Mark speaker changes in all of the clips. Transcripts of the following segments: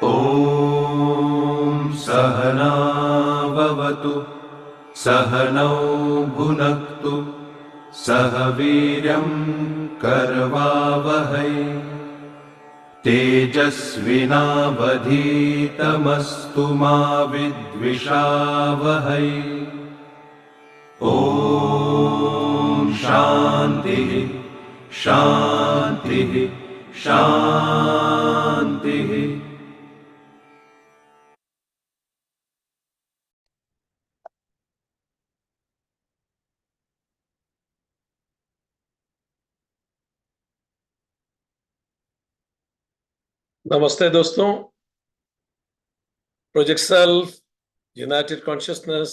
Speaker 1: ॐ सहना भवतु सहनौ भुनक्तु सह वीर्यं करवावहै तेजस्विनावधीतमस्तु मा विद्विषावहै। ॐ शान्तिः शान्तिः शान्तिः।
Speaker 2: नमस्ते दोस्तों। Project self, united consciousness,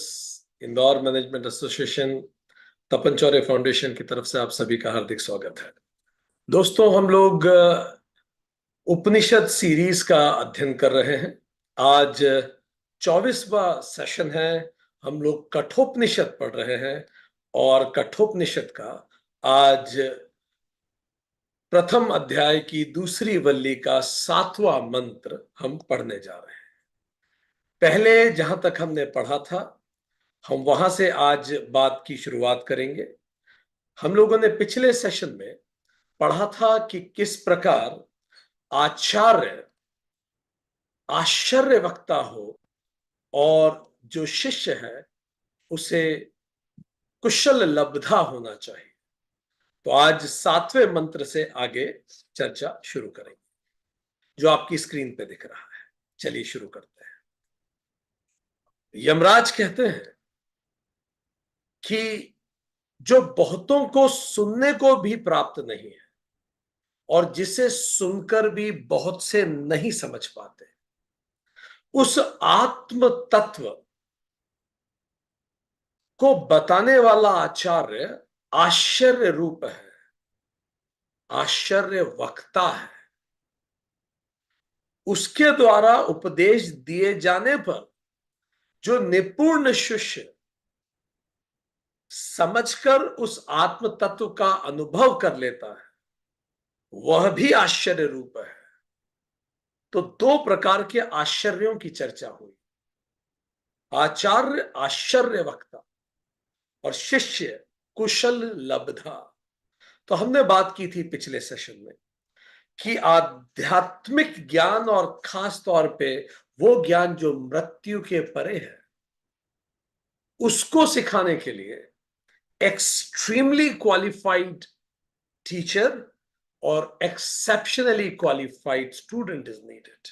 Speaker 2: Indore management association, Tapan Choure foundation की तरफ से आप सभी का हार्दिक स्वागत है। दोस्तों, हम लोग उपनिषद सीरीज का अध्ययन कर रहे हैं। आज 24वां सेशन है। हम लोग कठोपनिषद पढ़ रहे हैं और कठोपनिषद का आज प्रथम अध्याय की दूसरी वल्ली का 7वां मंत्र हम पढ़ने जा रहे हैं। पहले जहां तक हमने पढ़ा था, हम वहां से आज बात की शुरुआत करेंगे। हम लोगों ने पिछले सेशन में पढ़ा था कि किस प्रकार आचार्य आश्चर्य वक्ता हो और जो शिष्य है उसे कुशल लब्धा होना चाहिए। तो आज 7वें मंत्र से आगे चर्चा शुरू करेंगे, जो आपकी स्क्रीन पे दिख रहा है। चलिए शुरू करते हैं। यमराज कहते हैं कि जो बहुतों को सुनने को भी प्राप्त नहीं है और जिसे सुनकर भी बहुत से नहीं समझ पाते, उस आत्म तत्व को बताने वाला आचार्य आश्चर्य रूप है, आश्चर्य वक्ता है। उसके द्वारा उपदेश दिए जाने पर जो निपुण शिष्य समझकर उस आत्म तत्व का अनुभव कर लेता है, वह भी आश्चर्य रूप है। तो दो प्रकार के आश्चर्यों की चर्चा हुई, आचार्य आश्चर्य वक्ता और शिष्य कुशल लब्धा। तो हमने बात की थी पिछले सेशन में कि आध्यात्मिक ज्ञान और खास तौर पे वो ज्ञान जो मृत्यु के परे है, उसको सिखाने के लिए एक्सट्रीमली क्वालिफाइड टीचर और exceptionally qualified student is needed.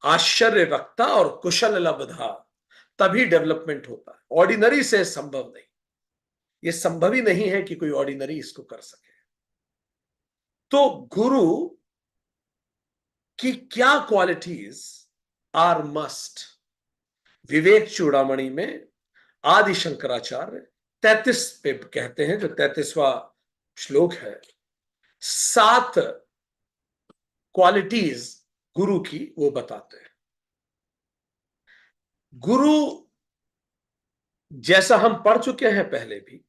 Speaker 2: आश्चर्य वक्ता और कुशल लब्धा तभी डेवलपमेंट होता है, ऑर्डिनरी से संभव नहीं। यह संभव ही नहीं है कि कोई ऑर्डिनरी इसको कर सके। तो गुरु की क्या क्वालिटीज आर मस्ट? विवेक चूड़ामणि में आदि शंकराचार्य 33 पे कहते हैं, जो 33वां श्लोक है, 7 क्वालिटीज गुरु की वो बताते हैं। गुरु, जैसा हम पढ़ चुके हैं पहले भी,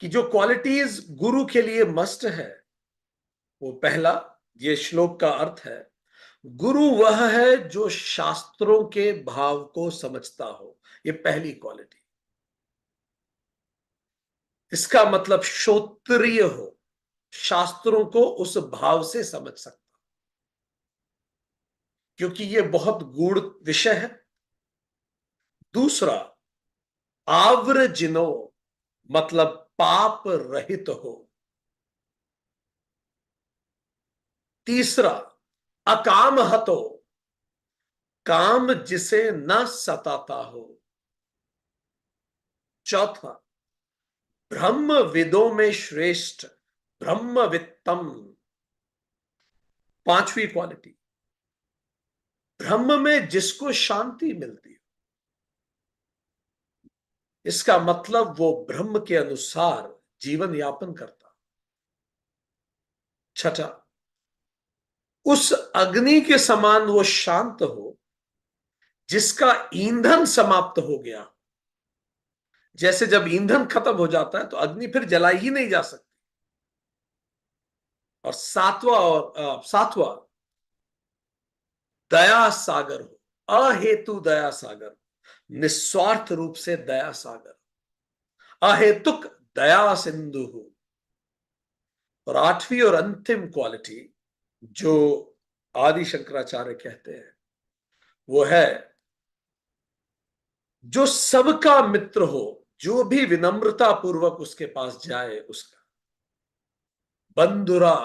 Speaker 2: कि जो क्वालिटीज गुरु के लिए मस्ट है, वो पहला, ये श्लोक का अर्थ है, गुरु वह है जो शास्त्रों के भाव को समझता हो। ये पहली क्वालिटी। इसका मतलब श्रोत्रिय हो, शास्त्रों को उस भाव से समझ सकता, क्योंकि ये बहुत गूढ़ विषय है। दूसरा, आव्रजिनो, मतलब पाप रहित हो। तीसरा, अकामहतो, काम जिसे न सताता हो। चौथा, ब्रह्म विदों में श्रेष्ठ, ब्रह्मवित्तम। पांचवी क्वालिटी, ब्रह्म में जिसको शांति मिलती है, इसका मतलब वो ब्रह्म के अनुसार जीवन यापन करता। छठा, उस अग्नि के समान वो शांत हो जिसका ईंधन समाप्त हो गया। जैसे जब ईंधन खत्म हो जाता है तो अग्नि फिर जलाई ही नहीं जा सकती। और सातवां दया सागर हो, अहेतु दया सागर, निस्वार्थ रूप से दया सागर, अहेतुक दया सिंधु हो। और आठवीं और अंतिम क्वालिटी जो आदि शंकराचार्य कहते हैं वो है जो सबका मित्र हो, जो भी विनम्रता पूर्वक उसके पास जाए उसका बंधुरा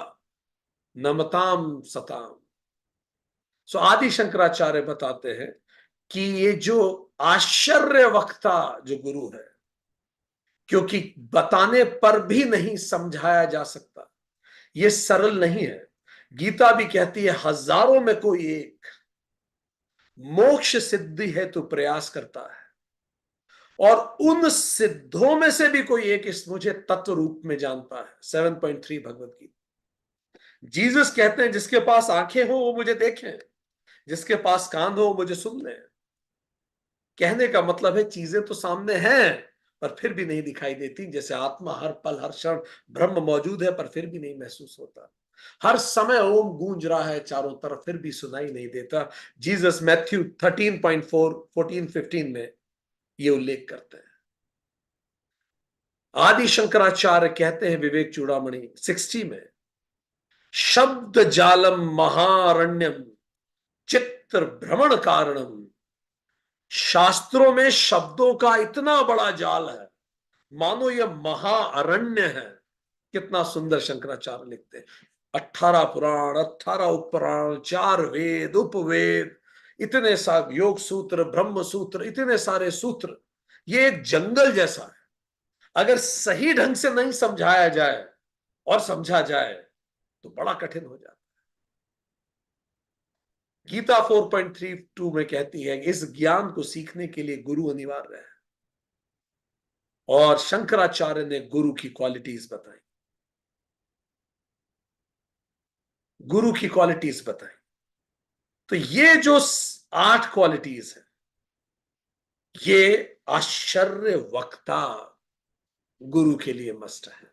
Speaker 2: नमताम सताम। सो आदि शंकराचार्य बताते हैं कि ये जो आश्चर्य वक्ता जो गुरु है, क्योंकि बताने पर भी नहीं समझाया जा सकता, ये सरल नहीं है। गीता भी कहती है हजारों में कोई एक मोक्ष सिद्धि है तो प्रयास करता है, और उन सिद्धों में से भी कोई एक इस मुझे तत्व रूप में जानता है। 7.3 भगवत गीता। जीसस कहते हैं जिसके पास आंखें हो वो मुझे देखें, जिसके पास कान हो वो मुझे सुन ले। कहने का मतलब है चीजें तो सामने हैं पर फिर भी नहीं दिखाई देती, जैसे आत्मा हर पल हर क्षण ब्रह्म मौजूद है पर फिर भी नहीं महसूस होता। हर समय ओम गूंज रहा है चारों तरफ फिर भी सुनाई नहीं देता। जीसस मैथ्यू 13.4 14-15 में ये उल्लेख करते हैं। आदि शंकराचार्य कहते हैं विवेक चूड़ामणि 60 में, शब्द जालम महारण्यम चित्र भ्रमण कारणम। शास्त्रों में शब्दों का इतना बड़ा जाल है, मानो यह महाअरण्य है। कितना सुंदर शंकराचार्य लिखते हैं। 18 पुराण, 18 उपपुराण, 4 वेद, उपवेद, इतने सारे योग सूत्र, ब्रह्म सूत्र, इतने सारे सूत्र, ये एक जंगल जैसा है। अगर सही ढंग से नहीं समझाया जाए और समझा जाए तो बड़ा कठिन हो जाता है। गीता 4.32 में कहती है इस ज्ञान को सीखने के लिए गुरु अनिवार्य है। और शंकराचार्य ने गुरु की क्वालिटीज बताई, गुरु की क्वालिटीज बताई। तो ये जो 8 क्वालिटीज है, ये आश्चर्य वक्ता गुरु के लिए मस्ट है,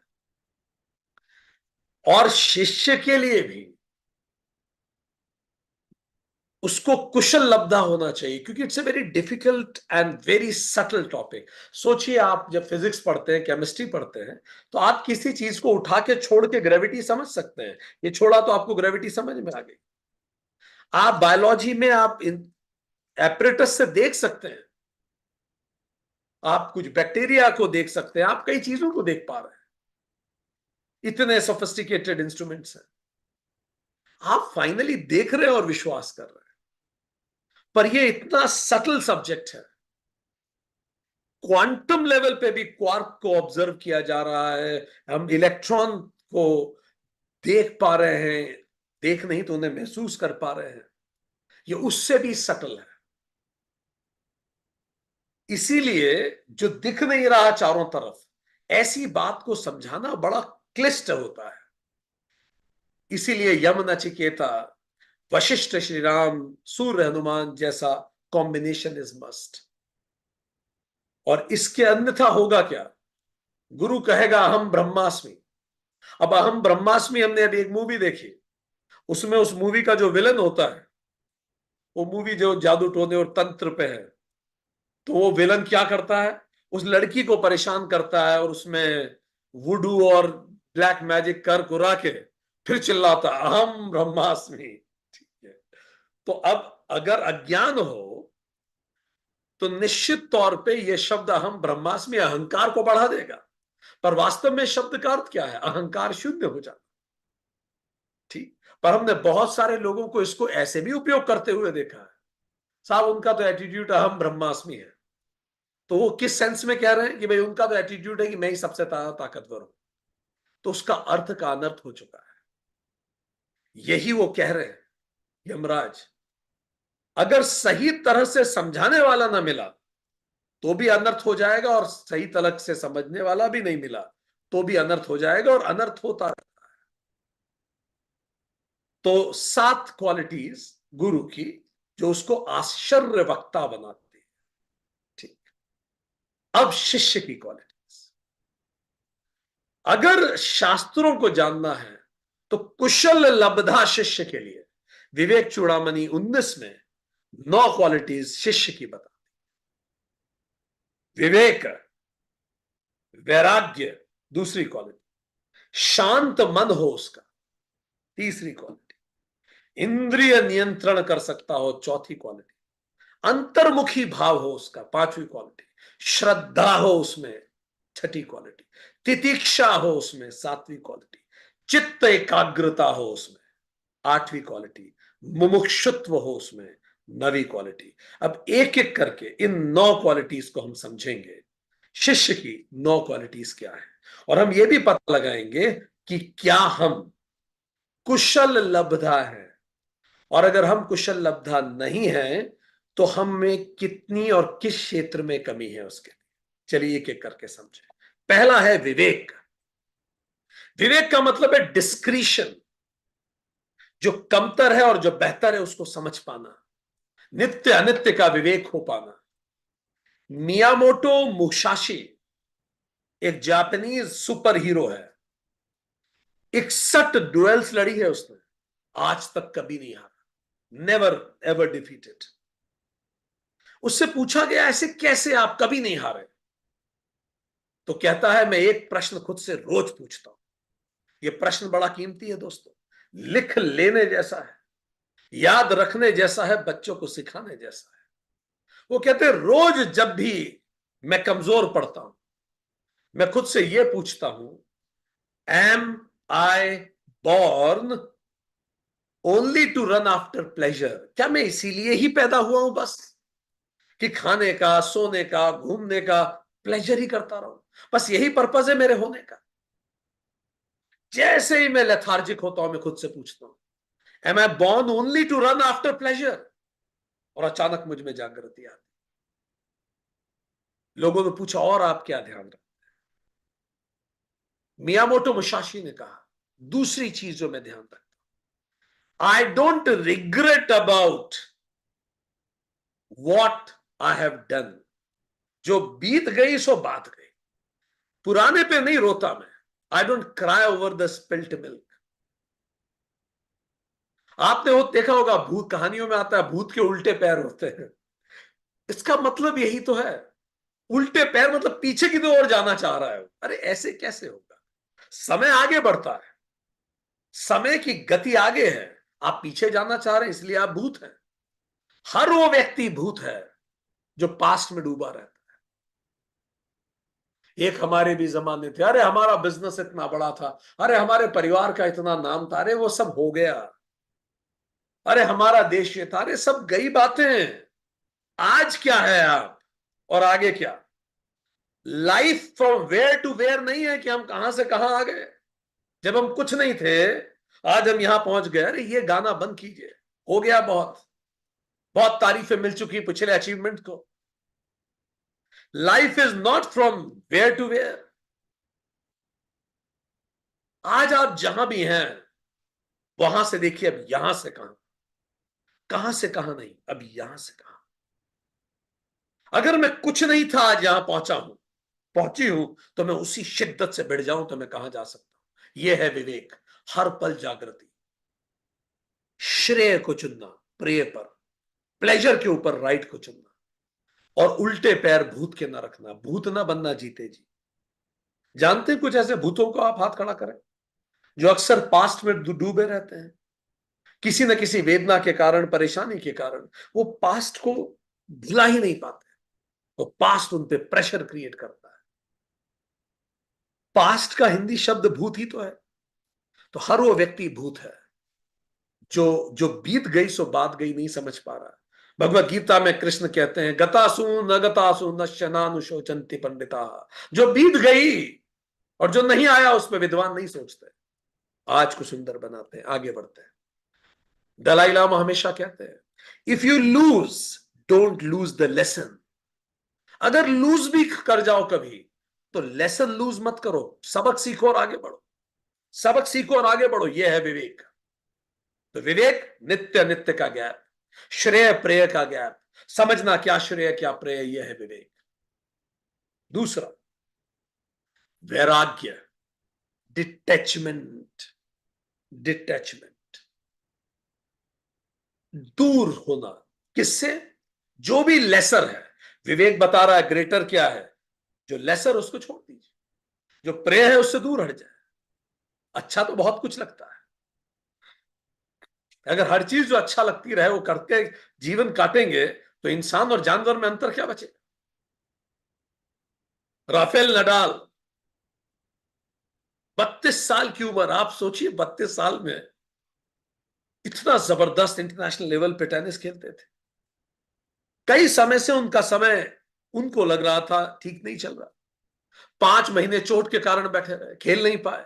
Speaker 2: और शिष्य के लिए भी उसको कुशल लब्धा होना चाहिए, क्योंकि it's a very difficult and very subtle topic. सोचिए आप जब फिजिक्स पढ़ते हैं, केमिस्ट्री पढ़ते हैं, तो आप किसी चीज को उठा के छोड़ के ग्रेविटी समझ सकते हैं। ये छोड़ा तो आपको ग्रेविटी समझ में आ गई। आप बायोलॉजी में आप एपरेटस से देख सकते हैं, आप कुछ बैक्टीरिया को देख सकते हैं, आप कई चीजों को देख पा रहे हैं, इतने सोफिस्टिकेटेड इंस्ट्रूमेंट्स हैं। आप फाइनली देख रहे हैं और विश्वास कर रहे हैं, पर यह इतना सटल सब्जेक्ट है। क्वांटम लेवल पे भी क्वार्क को ऑब्जर्व किया जा रहा है, हम इलेक्ट्रॉन को देख पा रहे हैं, देख नहीं तो उन्हें महसूस कर पा रहे हैं। ये उससे भी सटल है। इसीलिए जो दिख नहीं रहा चारों तरफ, ऐसी बात को समझाना बड़ा क्लिष्ट होता है। इसीलिए यम नचिकेता, वशिष्ठ श्री राम, सूर्य हनुमान जैसा कॉम्बिनेशन इज मस्ट। और इसके अन्यथा होगा क्या? गुरु कहेगा अहम ब्रह्मास्मि। अब अहम ब्रह्मास्मि, हमने अभी एक मूवी देखी, उसमें उस मूवी का जो विलन होता है, वो मूवी जो जादू टोने और तंत्र पे है, तो वो विलन क्या करता है, उस लड़की को परेशान करता है और उसमें वुडू और ब्लैक मैजिक कर कुरा के फिर चिल्लाता अहम ब्रह्मास्मि। ठीक है, तो अब अगर अज्ञान हो तो निश्चित तौर पे यह शब्द अहम ब्रह्मास्मि अहंकार को बढ़ा देगा, पर वास्तव में शब्द का अर्थ क्या है? अहंकार शून्य हो जाता। ठीक, पर हमने बहुत सारे लोगों को इसको ऐसे भी उपयोग करते हुए देखा है, साहब उनका तो एटीट्यूड अहम ब्रह्मास्मि है। तो वो किस सेंस में कह रहे हैं कि भाई उनका तो एटीट्यूड है कि मैं ही सबसे ताकतवर हूं, तो उसका अर्थ का अनर्थ हो चुका है। यही वो कह रहे हैं यमराज, अगर सही तरह से समझाने वाला ना मिला तो भी अनर्थ हो जाएगा, और सही तरह से समझने वाला भी नहीं मिला तो भी अनर्थ हो जाएगा, और अनर्थ होता रहता है। तो 7 क्वालिटीज गुरु की जो उसको आश्चर्य वक्ता बनाती है। ठीक, अब शिष्य की क्वालिटीज। अगर शास्त्रों को जानना है तो कुशल लब्धा शिष्य के लिए, विवेक चूड़ामणि 19 में 9 क्वालिटीज शिष्य की बता। विवेक, वैराग्य दूसरी क्वालिटी, शांत मन हो उसका तीसरी क्वालिटी, इंद्रिय नियंत्रण कर सकता हो चौथी क्वालिटी, अंतर्मुखी भाव हो उसका पांचवी क्वालिटी, श्रद्धा हो उसमें छठी क्वालिटी, तितिक्षा हो उसमें सातवीं क्वालिटी, चित्त एकाग्रता हो उसमें आठवीं क्वालिटी, मुमुक्षुत्व हो उसमें नवीं क्वालिटी। अब एक एक करके इन 9 क्वालिटीज को हम समझेंगे। शिष्य की 9 क्वालिटीज क्या है, और हम ये भी पता लगाएंगे कि क्या हम कुशल लब्धा है, और अगर हम कुशल लब्धा नहीं है तो हम में कितनी और किस क्षेत्र में कमी है उसके लिए। चलिए एक एक करके समझे। पहला है विवेक। विवेक का मतलब है डिस्क्रीशन, जो कमतर है और जो बेहतर है उसको समझ पाना, नित्य अनित्य का विवेक हो पाना। मियामोटो मुसाशी एक जापानीज सुपर हीरो है, 61 डुएल्स लड़ी है उसने, आज तक कभी नहीं हारा, नेवर एवर डिफीटेड। उससे पूछा गया ऐसे कैसे आप कभी नहीं हारे, तो कहता है मैं एक प्रश्न खुद से रोज पूछता हूं। यह प्रश्न बड़ा कीमती है दोस्तों, लिख लेने जैसा है, याद रखने जैसा है, बच्चों को सिखाने जैसा है। वो कहते हैं रोज जब भी मैं कमजोर पड़ता हूं, मैं खुद से यह पूछता हूं, am I born only to run after pleasure? क्या मैं इसीलिए ही पैदा हुआ हूं बस कि खाने का, सोने का, घूमने का प्लेजर ही करता रहूं? बस यही पर्पज है मेरे होने का? जैसे ही मैं लेथार्जिक होता हूं मैं खुद से पूछता हूं, am I born only to run after pleasure? और अचानक मुझ में जागृति आती। लोगों ने पूछा और आप क्या ध्यान रखते? मियामोटो मुसाशी ने कहा दूसरी चीज जो मैं ध्यान रखता हूं, I don't regret about what I have done. जो बीत गई सो बात गई, पुराने पे नहीं रोता मैं। I don't cry over the spilt milk. आपने वो देखा होगा, भूत कहानियों में आता है भूत के उल्टे पैर होते हैं, इसका मतलब यही तो है। उल्टे पैर मतलब पीछे की ओर जाना चाह रहा है। अरे ऐसे कैसे होगा? समय आगे बढ़ता है, समय की गति आगे है, आप पीछे जाना चाह रहे हैं इसलिए आप भूत हैं। हर वो व्यक्ति भूत है जो पास्ट में डूबा रहता है। एक हमारे भी जमाने थे, अरे हमारा बिजनेस इतना बड़ा था, अरे हमारे परिवार का इतना नाम था, अरे वो सब हो गया, अरे हमारा देश ये था, अरे सब गई बातें। आज क्या है आप, और आगे क्या? Life from where to where नहीं है कि हम कहां से कहां आ गए। जब हम कुछ नहीं थे, आज हम यहां पहुंच गए, अरे ये गाना बंद कीजिए, हो गया बहुत, बहुत तारीफें मिल चुकी पिछले अचीवमेंट को। Life is not from where to where. आज आप जहां भी हैं वहां से देखिए, अब यहां से कहां, कहां से कहां नहीं, अब यहां से कहां। अगर मैं कुछ नहीं था आज यहां पहुंचा हूं, पहुंची हूं, तो मैं उसी शिद्दत से भिड़ जाऊं तो मैं कहां जा सकता हूं। यह है विवेक, हर पल जागृति, श्रेय को चुनना प्रिय पर, प्लेजर के ऊपर राइट को चुनना, और उल्टे पैर भूत के ना रखना। भूत ना बनना जीते जी। जानते हैं कुछ ऐसे भूतों को, आप हाथ खड़ा करें, जो अक्सर पास्ट में डूबे रहते हैं, किसी न किसी वेदना के कारण, परेशानी के कारण वो पास्ट को भुला ही नहीं पाते। वो पास्ट उन पे प्रेशर क्रिएट करता है। पास्ट का हिंदी शब्द भूत ही तो है। तो हर वो व्यक्ति भूत है जो जो बीत गई सो बात गई नहीं समझ पा रहा। भगवत गीता में कृष्ण कहते हैं, गतासु न गतासु नश्यनानुशोचन्ति पंडिता। जो बीत गई और जो नहीं आया उस पर विद्वान नहीं सोचते, आज को सुंदर बनाते हैं, आगे बढ़ते हैं। दलाई लामा हमेशा कहते हैं, if you lose don't lose the lesson. अगर लूज भी कर जाओ कभी तो लेसन लूज मत करो, सबक सीखो और आगे बढ़ो। सबक सीखो और आगे बढ़ो, यह है विवेक। तो विवेक नित्य नित्य का ज्ञान, श्रेय प्रेय का ज्ञान, समझना क्या श्रेय क्या प्रेय, यह है विवेक। दूसरा वैराग्य, डिटैचमेंट। डिटैचमेंट, दूर होना। किससे? जो भी लेसर है। विवेक बता रहा है ग्रेटर क्या है। जो लेसर उसको छोड़ दीजिए, जो प्रेय है उससे दूर हट जाए। अच्छा तो बहुत कुछ लगता है, अगर हर चीज जो अच्छा लगती रहे वो करके जीवन काटेंगे तो इंसान और जानवर में अंतर क्या बचेगा? राफेल नडाल, 32 साल की उम्र, आप सोचिए 32 साल में इतना जबरदस्त इंटरनेशनल लेवल पे टेनिस खेलते थे। कई समय से उनका समय, उनको लग रहा था ठीक नहीं चल रहा। 5 महीने चोट के कारण बैठे रहे, खेल नहीं पाए।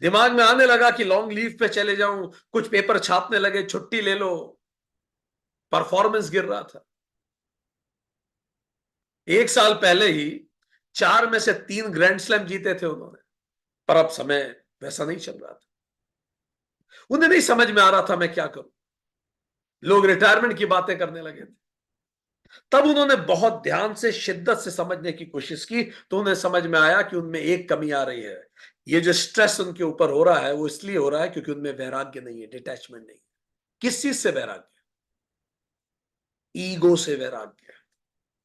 Speaker 2: दिमाग में आने लगा कि लॉन्ग लीव पे चले जाऊं, कुछ पेपर छापने लगे, छुट्टी ले लो। परफॉर्मेंस गिर रहा था। 1 साल पहले ही 4 में से 3 ग्रैंड स्लैम जीते थे उन्होंने, पर अब समय वैसा नहीं चल रहा था। उन्हें नहीं समझ में आ रहा था मैं क्या करूं। लोग रिटायरमेंट की बातें करने लगे थे। तब उन्होंने बहुत ध्यान से, शिद्दत से समझने की कोशिश की, तो उन्हें समझ में आया कि उनमें एक कमी आ रही है। ये जो स्ट्रेस उनके ऊपर हो रहा है वो इसलिए हो रहा है क्योंकि उनमें वैराग्य नहीं है, डिटैचमेंट नहीं है। किस चीज से वैराग्य? ईगो से वैराग्य।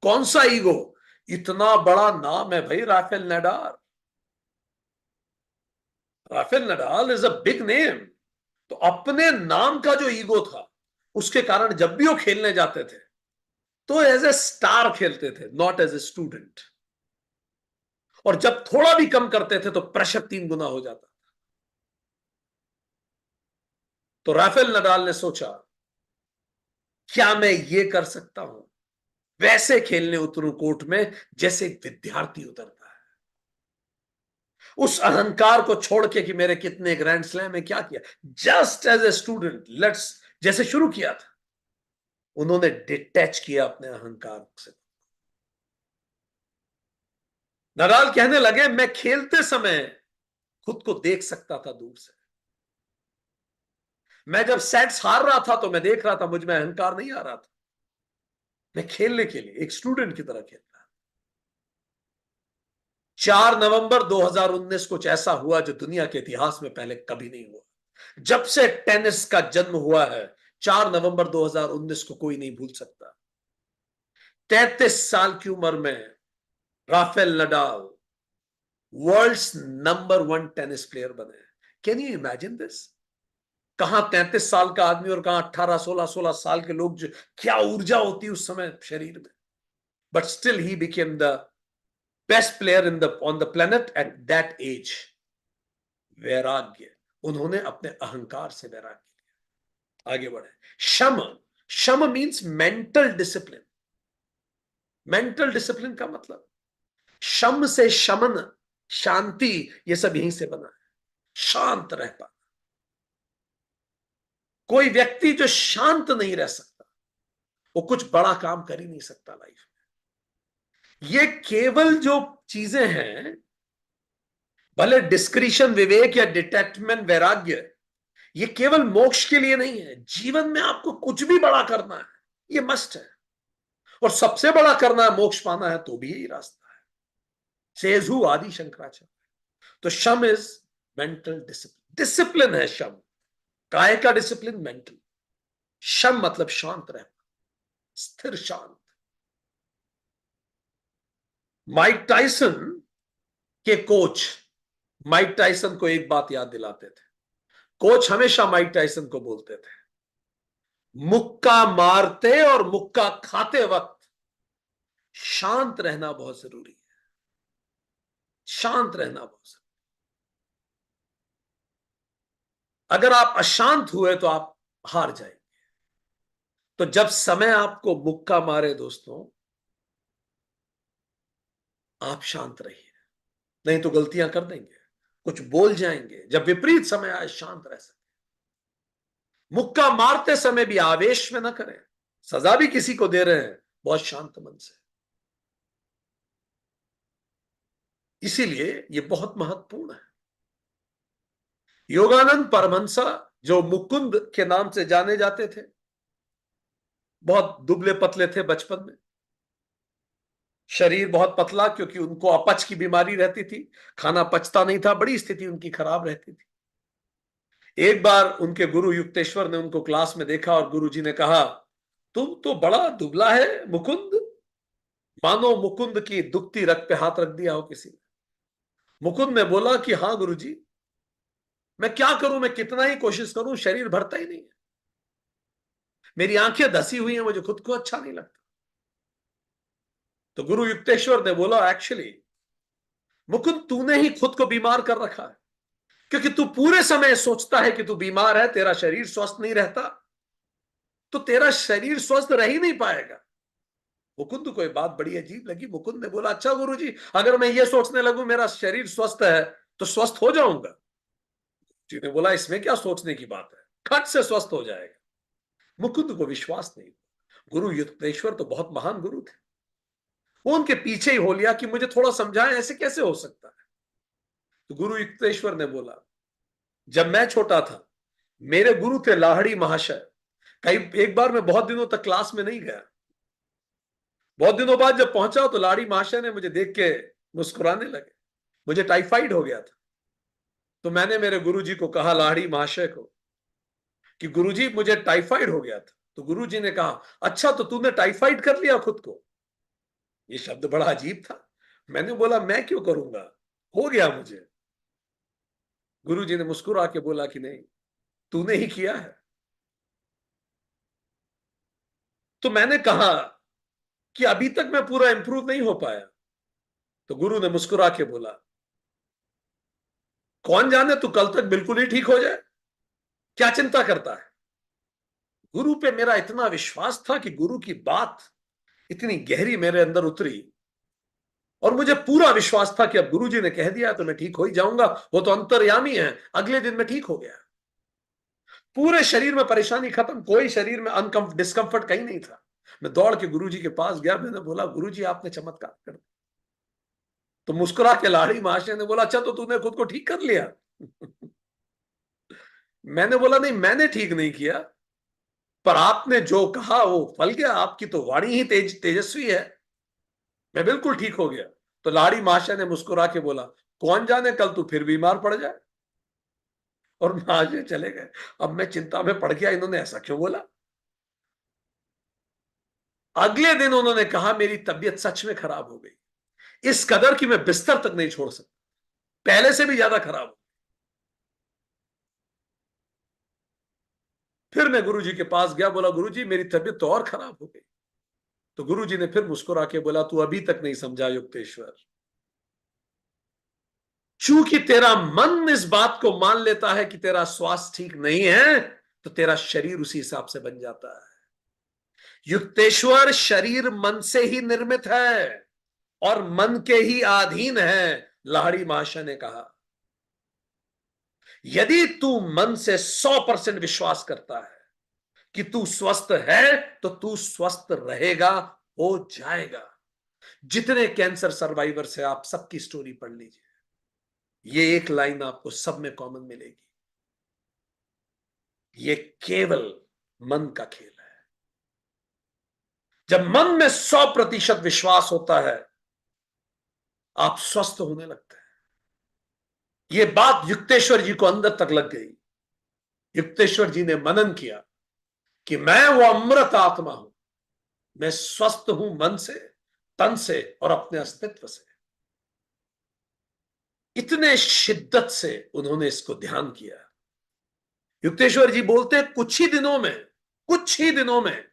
Speaker 2: कौन सा ईगो? इतना बड़ा नाम है भाई, Rafael Nadal. Rafael Nadal is a big name. तो अपने नाम का जो ईगो था, उसके कारण जब भी वो खेलने जाते थे तो एज ए स्टार खेलते थे, नॉट एज ए स्टूडेंट। और जब थोड़ा भी कम करते थे तो प्रेशर 3 गुना हो जाता। तो राफेल नडाल ने सोचा, क्या मैं ये कर सकता हूं, वैसे खेलने उतरूं कोर्ट में जैसे एक विद्यार्थी उतरता है। उस अहंकार को छोड़ के कि मेरे कितने ग्रैंड स्लैम है, क्या किया, just as a student, let's, जैसे शुरू किया था, उन्होंने डिटैच किया अपने अहंकार से। नडाल कहने लगे, मैं खेलते समय खुद को देख सकता था दूर से। मैं जब सेट्स हार रहा था तो मैं देख रहा था, मुझ में अहंकार नहीं आ रहा था। मैं खेलने के लिए एक स्टूडेंट की तरह खेल रहा था। 4 नवंबर 2019 कुछ ऐसा हुआ जो दुनिया के इतिहास में पहले कभी नहीं हुआ। जब से टेनिस का जन्म हुआ है, 4 नवंबर 2019 को कोई नहीं भूल सकता। 33 साल की उम्र में Rafael Nadal world's number 1 tennis player बने। Can you imagine this? कहां 33 साल का आदमी और कहां 18, 16 साल के लोग, जो क्या ऊर्जा होती उस समय शरीर में। But still he became the best player in the on the planet at that age. वैराग्य, उन्होंने अपने अहंकार से वैराग्य लिया, आगे बढ़े। शम, शम means mental discipline. Mental discipline का मतलब, शम से शमन, शांति, ये सब यहीं से बना है। शांत रह पा, कोई व्यक्ति जो शांत नहीं रह सकता वो कुछ बड़ा काम कर ही नहीं सकता लाइफ में। ये केवल जो चीजें हैं, भले डिस्क्रिशन, विवेक या डिटैचमेंट, वैराग्य, ये केवल मोक्ष के लिए नहीं है। जीवन में आपको कुछ भी बड़ा करना है, ये मस्ट है। और सबसे बड़ा करना है, मोक्ष पाना है, तो भी यही रास्ता है। सेजु आदि शंकराचार्य। तो शम इज मेंटल डिसिप्लिन। डिसिप्लिन है शम, काय का डिसिप्लिन, मेंटल। शम मतलब शांत रहना, स्थिर शांत। माइक टाइसन के कोच माइक टाइसन को एक बात याद दिलाते थे। कोच हमेशा माइक टाइसन को बोलते थे, मुक्का मारते और मुक्का खाते वक्त शांत रहना बहुत जरूरी है। शांत रहना बहुत जरूरी। अगर आप अशांत हुए तो आप हार जाएंगे। तो जब समय आपको मुक्का मारे दोस्तों, आप शांत रहिए, नहीं तो गलतियां कर देंगे, कुछ बोल जाएंगे। जब विपरीत समय आए, शांत रह सकते। मुक्का मारते समय भी आवेश में ना करें। सजा भी किसी को दे रहे हैं, बहुत शांत मन से। इसीलिए ये बहुत महत्वपूर्ण है। योगानंद परमहंसा, जो मुकुंद के नाम से जाने जाते थे, बहुत दुबले पतले थे बचपन में, शरीर बहुत पतला, क्योंकि उनको अपच की बीमारी रहती थी, खाना पचता नहीं था, बड़ी स्थिति उनकी खराब रहती थी। एक बार उनके गुरु युक्तेश्वर ने उनको क्लास में देखा और गुरुजी ने कहा, तुम तो बड़ा दुबला है मुकुंद। मानो मुकुंद की दुखती रग पे हाथ रख दिया हो किसी ने। मुकुंद ने बोला कि हाँ गुरुजी, मैं क्या करूं, मैं कितना ही कोशिश करूं, शरीर भरता ही नहीं है। मेरी आंखें धसी हुई हैं, मुझे खुद को अच्छा नहीं लगता। तो गुरु युक्तेश्वर ने बोला, एक्चुअली मुकुंद, तूने ही खुद को बीमार कर रखा है, क्योंकि तू पूरे समय सोचता है कि तू बीमार है, तेरा शरीर स्वस्थ नहीं रहता, तो तेरा शरीर स्वस्थ रह ही नहीं पाएगा। मुकुंद को ये बात बड़ी अजीब लगी। मुकुंद ने बोला, अच्छा गुरुजी, अगर मैं ये सोचने लगूं मेरा शरीर स्वस्थ है तो स्वस्थ हो जाऊंगा? जी ने बोला, इसमें क्या सोचने की बात है, खट से स्वस्थ हो जाएगा। मुकुंद को विश्वास नहीं। गुरु युक्तेश्वर तो बहुत महान गुरु थे। वो उनके पीछे ही हो लिया कि मुझे थोड़ा समझाएं, ऐसे कैसे हो सकता है। तो गुरु युक्तेश्वर ने बोला, जब मैं छोटा था, मेरे गुरु थे लाहड़ी महाशय। कई एक बार मैं बहुत दिनों तक क्लास में नहीं गया। बहुत दिनों बाद जब पहुंचा तो लाड़ी महाशय ने मुझे देख के मुस्कुराने लगे। मुझे टाइफाइड हो गया था। तो मैंने मेरे गुरुजी को कहा, लाड़ी महाशय को, कि गुरुजी मुझे टाइफाइड हो गया था। तो गुरुजी ने कहा, अच्छा तो तूने टाइफाइड कर लिया खुद को? ये शब्द बड़ा अजीब था। मैंने बोला, मैं क्यों करूंगा, हो गया मुझे। गुरुजी ने मुस्कुरा के बोला कि नहीं, तूने ही किया है। तो मैंने कहा कि अभी तक मैं पूरा इंप्रूव नहीं हो पाया। तो गुरु ने मुस्कुरा के बोला, कौन जाने तू कल तक बिल्कुल ही ठीक हो जाए, क्या चिंता करता है। गुरु पे मेरा इतना विश्वास था कि गुरु की बात इतनी गहरी मेरे अंदर उतरी, और मुझे पूरा विश्वास था कि अब गुरुजी ने कह दिया तो मैं ठीक हो ही जाऊंगा, वो तो अंतर्यामी है। अगले दिन मैं ठीक हो गया। पूरे शरीर में परेशानी खत्म, कोई शरीर में अनकंफ डिस्कंफर्ट कहीं नहीं था। मैं दौड़ के गुरुजी के पास गया, मैंने बोला, गुरुजी आपने चमत्कार कर दिया। तो मुस्कुरा के लाड़ी महाशय ने बोला, अच्छा तो तूने खुद को ठीक कर लिया? मैंने बोला, नहीं, मैंने ठीक नहीं किया, पर आपने जो कहा वो फल गया। आपकी तो वाणी ही तेजस्वी है। मैं बिल्कुल ठीक हो गया। तो लाड़ी महाशय ने मुस्कुरा के बोला, कौन जाने कल तू फिर बीमार पड़ जाए। और महाशय चले गए। अब मैं चिंता में पड़ गया, इन्होंने ऐसा क्यों बोला। अगले दिन उन्होंने कहा, मेरी तबीयत सच में खराब हो गई, इस कदर कि मैं बिस्तर तक नहीं छोड़ सकता, पहले से भी ज्यादा खराब हो। फिर मैं गुरुजी के पास गया, बोला, गुरुजी मेरी तबीयत तो और खराब हो गई। तो गुरुजी ने फिर मुस्कुरा के बोला, तू अभी तक नहीं समझा युक्तेश्वर। चूंकि तेरा मन इस बात को मान लेता है कि तेरा स्वास्थ्य ठीक नहीं है, तो तेरा शरीर उसी हिसाब से बन जाता है। युक्तेश्वर, शरीर मन से ही निर्मित है और मन के ही अधीन है। लाहड़ी महाशय ने कहा, यदि तू मन से 100% विश्वास करता है कि तू स्वस्थ है, तो तू स्वस्थ रहेगा, हो जाएगा। जितने कैंसर सर्वाइवर से आप सबकी स्टोरी पढ़ लीजिए, ये एक लाइन आपको सब में कॉमन मिलेगी, ये केवल मन का खेल है। जब मन में 100% विश्वास होता है, आप स्वस्थ होने लगते हैं। ये बात युक्तेश्वर जी को अंदर तक लग गई। युक्तेश्वर जी ने मनन किया कि मैं वो अमृत आत्मा हूं, मैं स्वस्थ हूं, मन से, तन से और अपने अस्तित्व से। इतने शिद्दत से उन्होंने इसको ध्यान किया। युक्तेश्वर जी बोलते हैं, कुछ ही दिनों में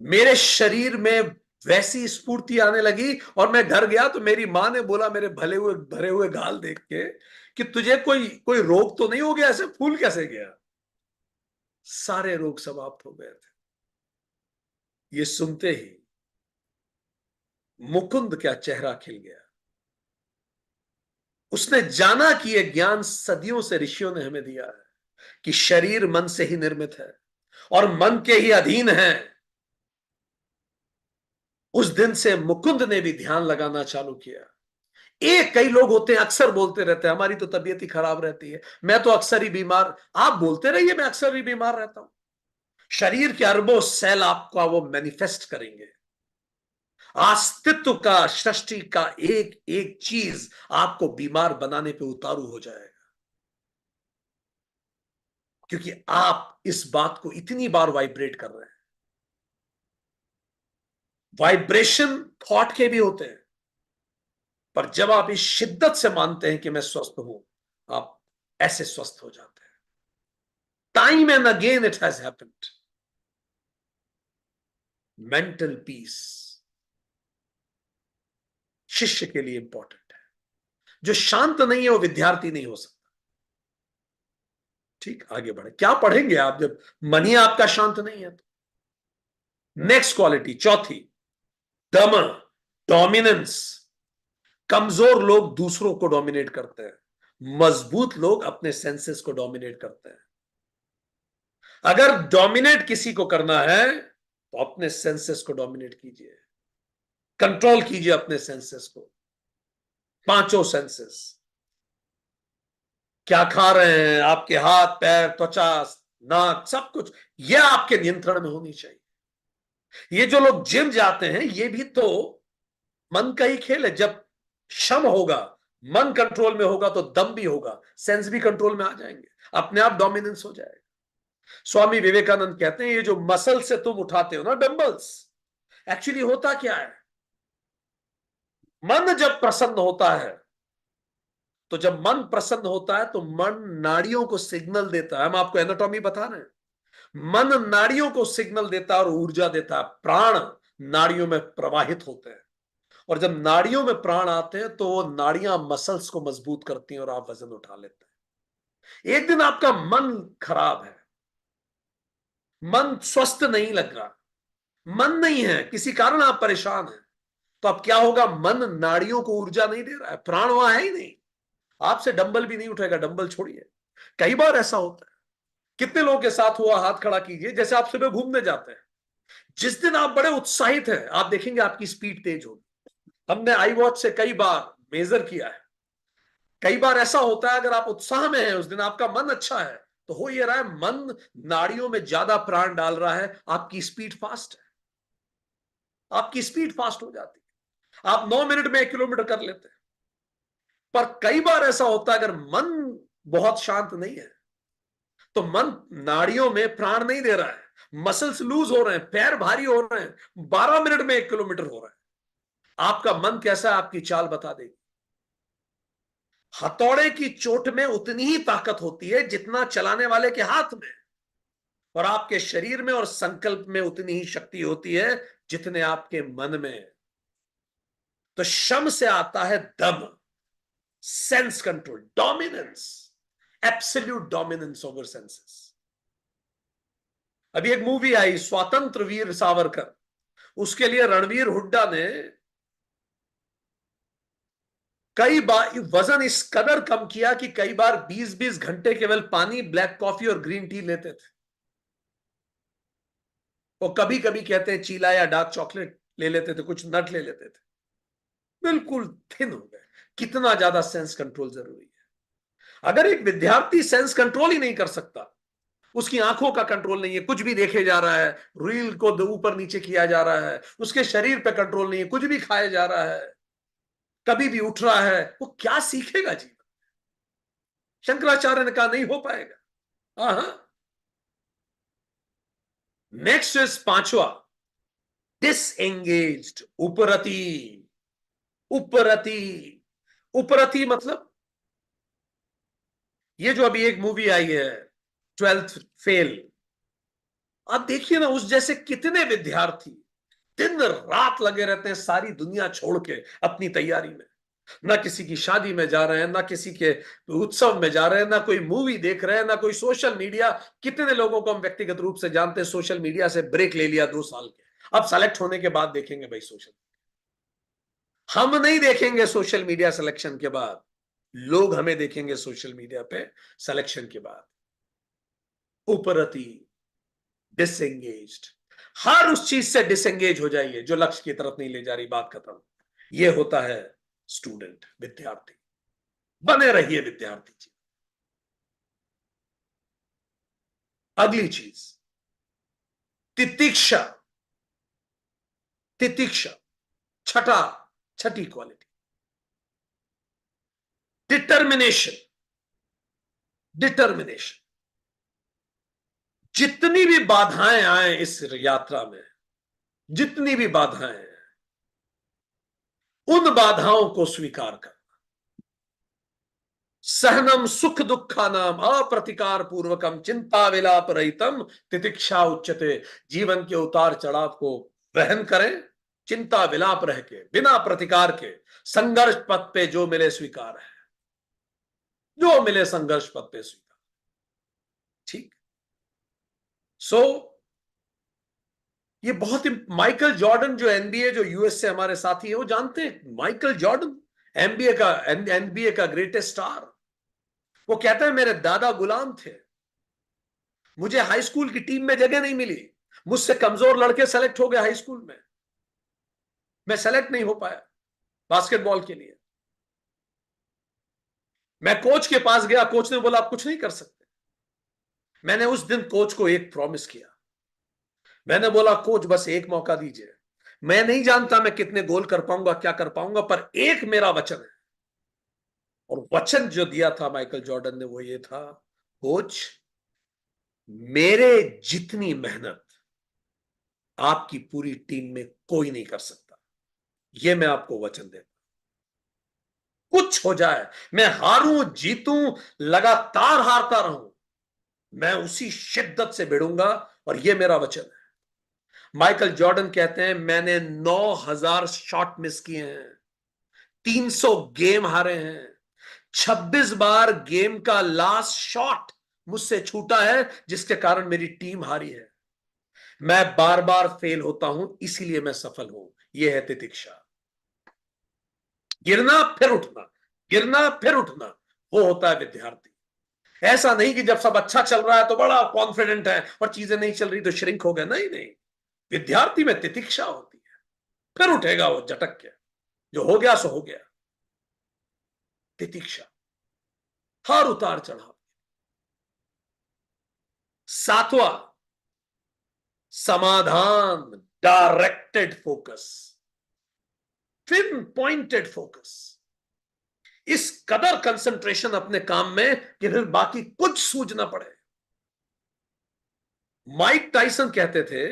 Speaker 2: मेरे शरीर में वैसी स्फूर्ति आने लगी, और मैं घर गया तो मेरी मां ने बोला, मेरे भरे हुए गाल देख के, कि तुझे कोई कोई रोग तो नहीं हो गया, ऐसे फूल कैसे गया। सारे रोग समाप्त हो गए थे। ये सुनते ही मुकुंद का चेहरा खिल गया। उसने जाना कि यह ज्ञान सदियों से ऋषियों ने हमें दिया है कि शरीर मन से ही निर्मित है और मन के ही अधीन है। उस दिन से मुकुंद ने भी ध्यान लगाना चालू किया। एक कई लोग होते हैं, अक्सर बोलते रहते हैं, हमारी तो तबीयत ही खराब रहती है, मैं तो अक्सर ही बीमार। आप बोलते रहिए, मैं अक्सर ही बीमार रहता हूं। शरीर के अरबों सेल आपका वो मैनिफेस्ट करेंगे। अस्तित्व का, सृष्टि का एक एक चीज आपको बीमार बनाने पे उतारू हो जाएगा। क्योंकि आप इस बात को इतनी बार वाइब्रेट कर रहे हैं। वाइब्रेशन थॉट के भी होते हैं, पर जब आप इस शिद्दत से मानते हैं कि मैं स्वस्थ हूं, आप ऐसे स्वस्थ हो जाते हैं। Time and again it has happened. Mental peace शिष्य के लिए इंपॉर्टेंट है। जो शांत नहीं है वो विद्यार्थी नहीं हो सकता। ठीक, आगे बढ़े। क्या पढ़ेंगे आप जब मन ही आपका शांत नहीं है? तो नेक्स्ट क्वालिटी, चौथी, दम, डोमिनेंस। कमजोर लोग दूसरों को डोमिनेट करते हैं, मजबूत लोग अपने सेंसेस को डोमिनेट करते हैं। अगर डोमिनेट किसी को करना है तो अपने सेंसेस को डोमिनेट कीजिए, कंट्रोल कीजिए अपने सेंसेस को। पांचों सेंसेस, क्या खा रहे हैं, आपके हाथ पैर त्वचा नाक सब कुछ, यह आपके नियंत्रण में होनी चाहिए। ये जो लोग जिम जाते हैं ये भी तो मन का ही खेल है। जब शम होगा, मन कंट्रोल में होगा, तो दम भी होगा, सेंस भी कंट्रोल में आ जाएंगे, अपने आप डोमिनेंस हो जाएगा। स्वामी विवेकानंद कहते हैं ये जो मसल से तुम उठाते हो ना डंबल्स, एक्चुअली होता क्या है? मन जब प्रसन्न होता है, तो जब मन प्रसन्न होता है तो मन नाड़ियों को सिग्नल देता है। हम आपको एनाटॉमी बता रहे हैं। मन नाड़ियों को सिग्नल देता है और ऊर्जा देता है। प्राण नाड़ियों में प्रवाहित होते हैं, और जब नाड़ियों में प्राण आते हैं तो वो नाड़ियां मसल्स को मजबूत करती हैं और आप वजन उठा लेते हैं। एक दिन आपका मन खराब है, मन स्वस्थ नहीं लग रहा, मन नहीं है, किसी कारण आप परेशान हैं, तो अब क्या होगा? मन नाड़ियों को ऊर्जा नहीं दे रहा है, प्राण वहां है ही नहीं। आपसे डंबल भी नहीं उठेगा, डंबल छोड़िए। कई बार ऐसा होता है। कितने लोगों के साथ हुआ? हाथ खड़ा कीजिए। जैसे आप सुबह घूमने जाते हैं, जिस दिन आप बड़े उत्साहित हैं, आप देखेंगे आपकी स्पीड तेज होगी। हमने आई वॉच से कई बार मेजर किया है। कई बार ऐसा होता है, अगर आप उत्साह में हैं, उस दिन आपका मन अच्छा है, तो हो ये रहा है मन नाड़ियों में ज्यादा प्राण डाल रहा है, आपकी स्पीड फास्ट है, आपकी स्पीड फास्ट हो जाती है, आप 9 मिनट में 1 किलोमीटर कर लेते हैं। पर कई बार ऐसा होता है, अगर मन बहुत शांत नहीं है, तो मन नाड़ियों में प्राण नहीं दे रहा है, मसल्स लूज हो रहे हैं, पैर भारी हो रहे हैं, 12 मिनट में 1 किलोमीटर हो रहा है। आपका मन कैसा है आपकी चाल बता देगी। हथौड़े की चोट में उतनी ही ताकत होती है जितना चलाने वाले के हाथ में, और आपके शरीर में और संकल्प में उतनी ही शक्ति होती है जितने आपके मन में। तो शम से आता है दम, sense control, dominance, absolute dominance over senses. अभी एक मूवी आई स्वतंत्र वीर सावरकर, उसके लिए रणवीर हुड्डा ने कई बार वजन इस कदर कम किया कि कई बार 20-20 घंटे केवल पानी, ब्लैक कॉफी और ग्रीन टी लेते थे। वो कभी कभी कहते हैं चीला या डार्क चॉकलेट ले लेते थे, कुछ नट ले लेते थे। बिल्कुल थिन हो गए। कितना ज्यादा सेंस कंट्रोल जरूरी है। अगर एक विद्यार्थी सेंस कंट्रोल ही नहीं कर सकता, उसकी आंखों का कंट्रोल नहीं है, कुछ भी देखे जा रहा है, रील को ऊपर नीचे किया जा रहा है, उसके शरीर पे कंट्रोल नहीं है, कुछ भी खाया जा रहा है, कभी भी उठ रहा है, वो क्या सीखेगा जीवन? शंकराचार्य ने कहा नहीं हो पाएगा। हाँ, नेक्स्ट इज पांचवा, डिसएंगेज्ड, उपरति। उपरति, उपरति मतलब ये जो अभी एक मूवी आई है 12th फेल, आप देखिए ना, उस जैसे कितने विद्यार्थी दिन रात लगे रहते हैं सारी दुनिया छोड़ के अपनी तैयारी में। ना किसी की शादी में जा रहे हैं, ना किसी के उत्सव में जा रहे हैं, ना कोई मूवी देख रहे हैं, ना कोई सोशल मीडिया। कितने लोगों को हम व्यक्तिगत रूप से जानते हैं सोशल मीडिया से ब्रेक ले लिया 2 साल के, अब सेलेक्ट होने के बाद देखेंगे भाई सोशल। हम नहीं देखेंगे सोशल मीडिया सिलेक्शन के बाद, लोग हमें देखेंगे सोशल मीडिया पे सिलेक्शन के बाद। उपरति, डिसएंगेज्ड, हर उस चीज से डिसएंगेज हो जाइए जो लक्ष्य की तरफ नहीं ले जा रही, बात खत्म। ये होता है स्टूडेंट, विद्यार्थी। बने रहिए विद्यार्थी जी। अगली चीज, तितिक्षा। तितिक्षा, छठा, छठी क्वालिटी, डिटर्मिनेशन। डिटर्मिनेशन, जितनी भी बाधाएं आए इस यात्रा में, जितनी भी बाधाएं हैं, उन बाधाओं को स्वीकार कर, सहनम सुख दुखानाम अप्रतिकार पूर्वकम चिंता विलाप रहितम तितिक्षा उच्यते। जीवन के उतार चढ़ाव को वहन करें, चिंता विलाप रह के, बिना प्रतिकार के। संघर्ष पथ पे जो मिले स्वीकार है, जो मिले संघर्ष पथ पे स्वीकार। ठीक। सो ये बहुत ही, माइकल जॉर्डन जो एनबीए, जो यूएस से हमारे साथी है, वो जानते हैं माइकल जॉर्डन एनबीए का ग्रेटेस्ट स्टार। वो कहता है मेरे दादा गुलाम थे, मुझे हाई स्कूल की टीम में जगह नहीं मिली, मुझसे कमजोर लड़के सेलेक्ट हो गए हाई स्कूल में, मैं सेलेक्ट नहीं हो पाया बास्केटबॉल के लिए। मैं कोच के पास गया, कोच ने बोला आप कुछ नहीं कर सकते। मैंने उस दिन कोच को एक प्रॉमिस किया, मैंने बोला कोच बस एक मौका दीजिए, मैं नहीं जानता मैं कितने गोल कर पाऊंगा, क्या कर पाऊंगा, पर एक मेरा वचन है। और वचन जो दिया था माइकल जॉर्डन ने वो ये था, कोच मेरे जितनी मेहनत आपकी पूरी टीम में कोई नहीं कर सकता, ये मैं आपको वचन देता। कुछ हो जाए, मैं हारूं जीतूं, लगातार हारता रहूं, मैं उसी शिद्दत से भिड़ूंगा, और ये मेरा वचन है। माइकल जॉर्डन कहते हैं मैंने 9,000 शॉट मिस किए हैं, 300 गेम हारे हैं, 26 बार गेम का लास्ट शॉट मुझसे छूटा है जिसके कारण मेरी टीम हारी है। मैं बार बार फेल होता हूं, इसीलिए मैं सफल हूं। यह है तितिक्षा। गिरना फिर उठना, गिरना फिर उठना, वो होता है विद्यार्थी। ऐसा नहीं कि जब सब अच्छा चल रहा है तो बड़ा कॉन्फिडेंट है और चीजें नहीं चल रही तो श्रिंक हो गया। नहीं नहीं, विद्यार्थी में तितिक्षा होती है, फिर उठेगा वो झटक के, जो हो गया सो हो गया। तितिक्षा, हर उतार चढ़ाव। सातवां, समाधान, directed focus, pin pointed focus. इस कदर कंसंट्रेशन अपने काम में कि फिर बाकी कुछ सूझ ना पड़े। माइक टाइसन कहते थे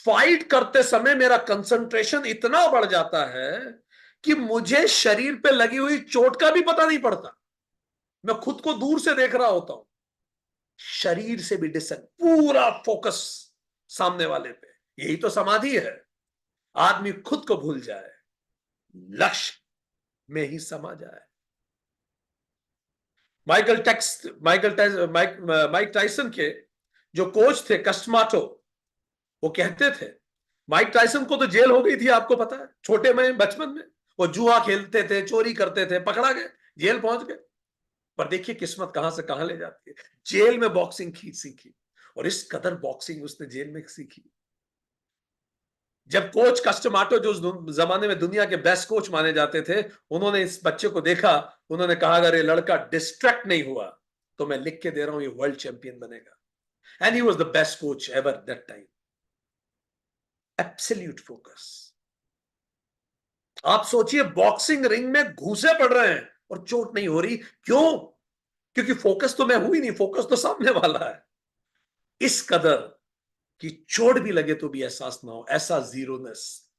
Speaker 2: फाइट करते समय मेरा कंसंट्रेशन इतना बढ़ जाता है कि मुझे शरीर पे लगी हुई चोट का भी पता नहीं पड़ता, मैं खुद को दूर से देख रहा होता हूं, शरीर से भी डिस्टेंस, पूरा फोकस सामने वाले पे। यही तो समाधि है, आदमी खुद को भूल जाए, लक्ष्य में ही समा जाए। माइक टाइसन के जो कोच थे कस्टमाटो, वो कहते थे माइक टाइसन को तो जेल हो गई थी, आपको पता है, छोटे में बचपन में वो जुआ खेलते थे, चोरी करते थे, पकड़ा गए, जेल पहुंच गए। पर देखिए किस्मत कहां से कहां ले जाती है। जेल में बॉक्सिंग सीखी, और इस कदर बॉक्सिंग उसने जेल में सीखी। जब कोच कस्टमाटो, जो उस जमाने में दुनिया के बेस्ट कोच माने जाते थे, उन्होंने इस बच्चे को देखा, उन्होंने कहा अगर ये लड़का डिस्ट्रैक्ट नहीं हुआ तो मैं लिख के दे रहा हूं ये वर्ल्ड चैंपियन बनेगा। And he was the best coach ever that time. Absolute focus. आप सोचिए बॉक्सिंग रिंग में घूसे पड़ रहे हैं और चोट नहीं हो रही, क्यों? क्योंकि फोकस तो मैं हूं ही नहीं, फोकस तो सामने वाला है। इस कदर कि चोट भी लगे तो भी एहसास ना हो, ऐसा जीरोनेस।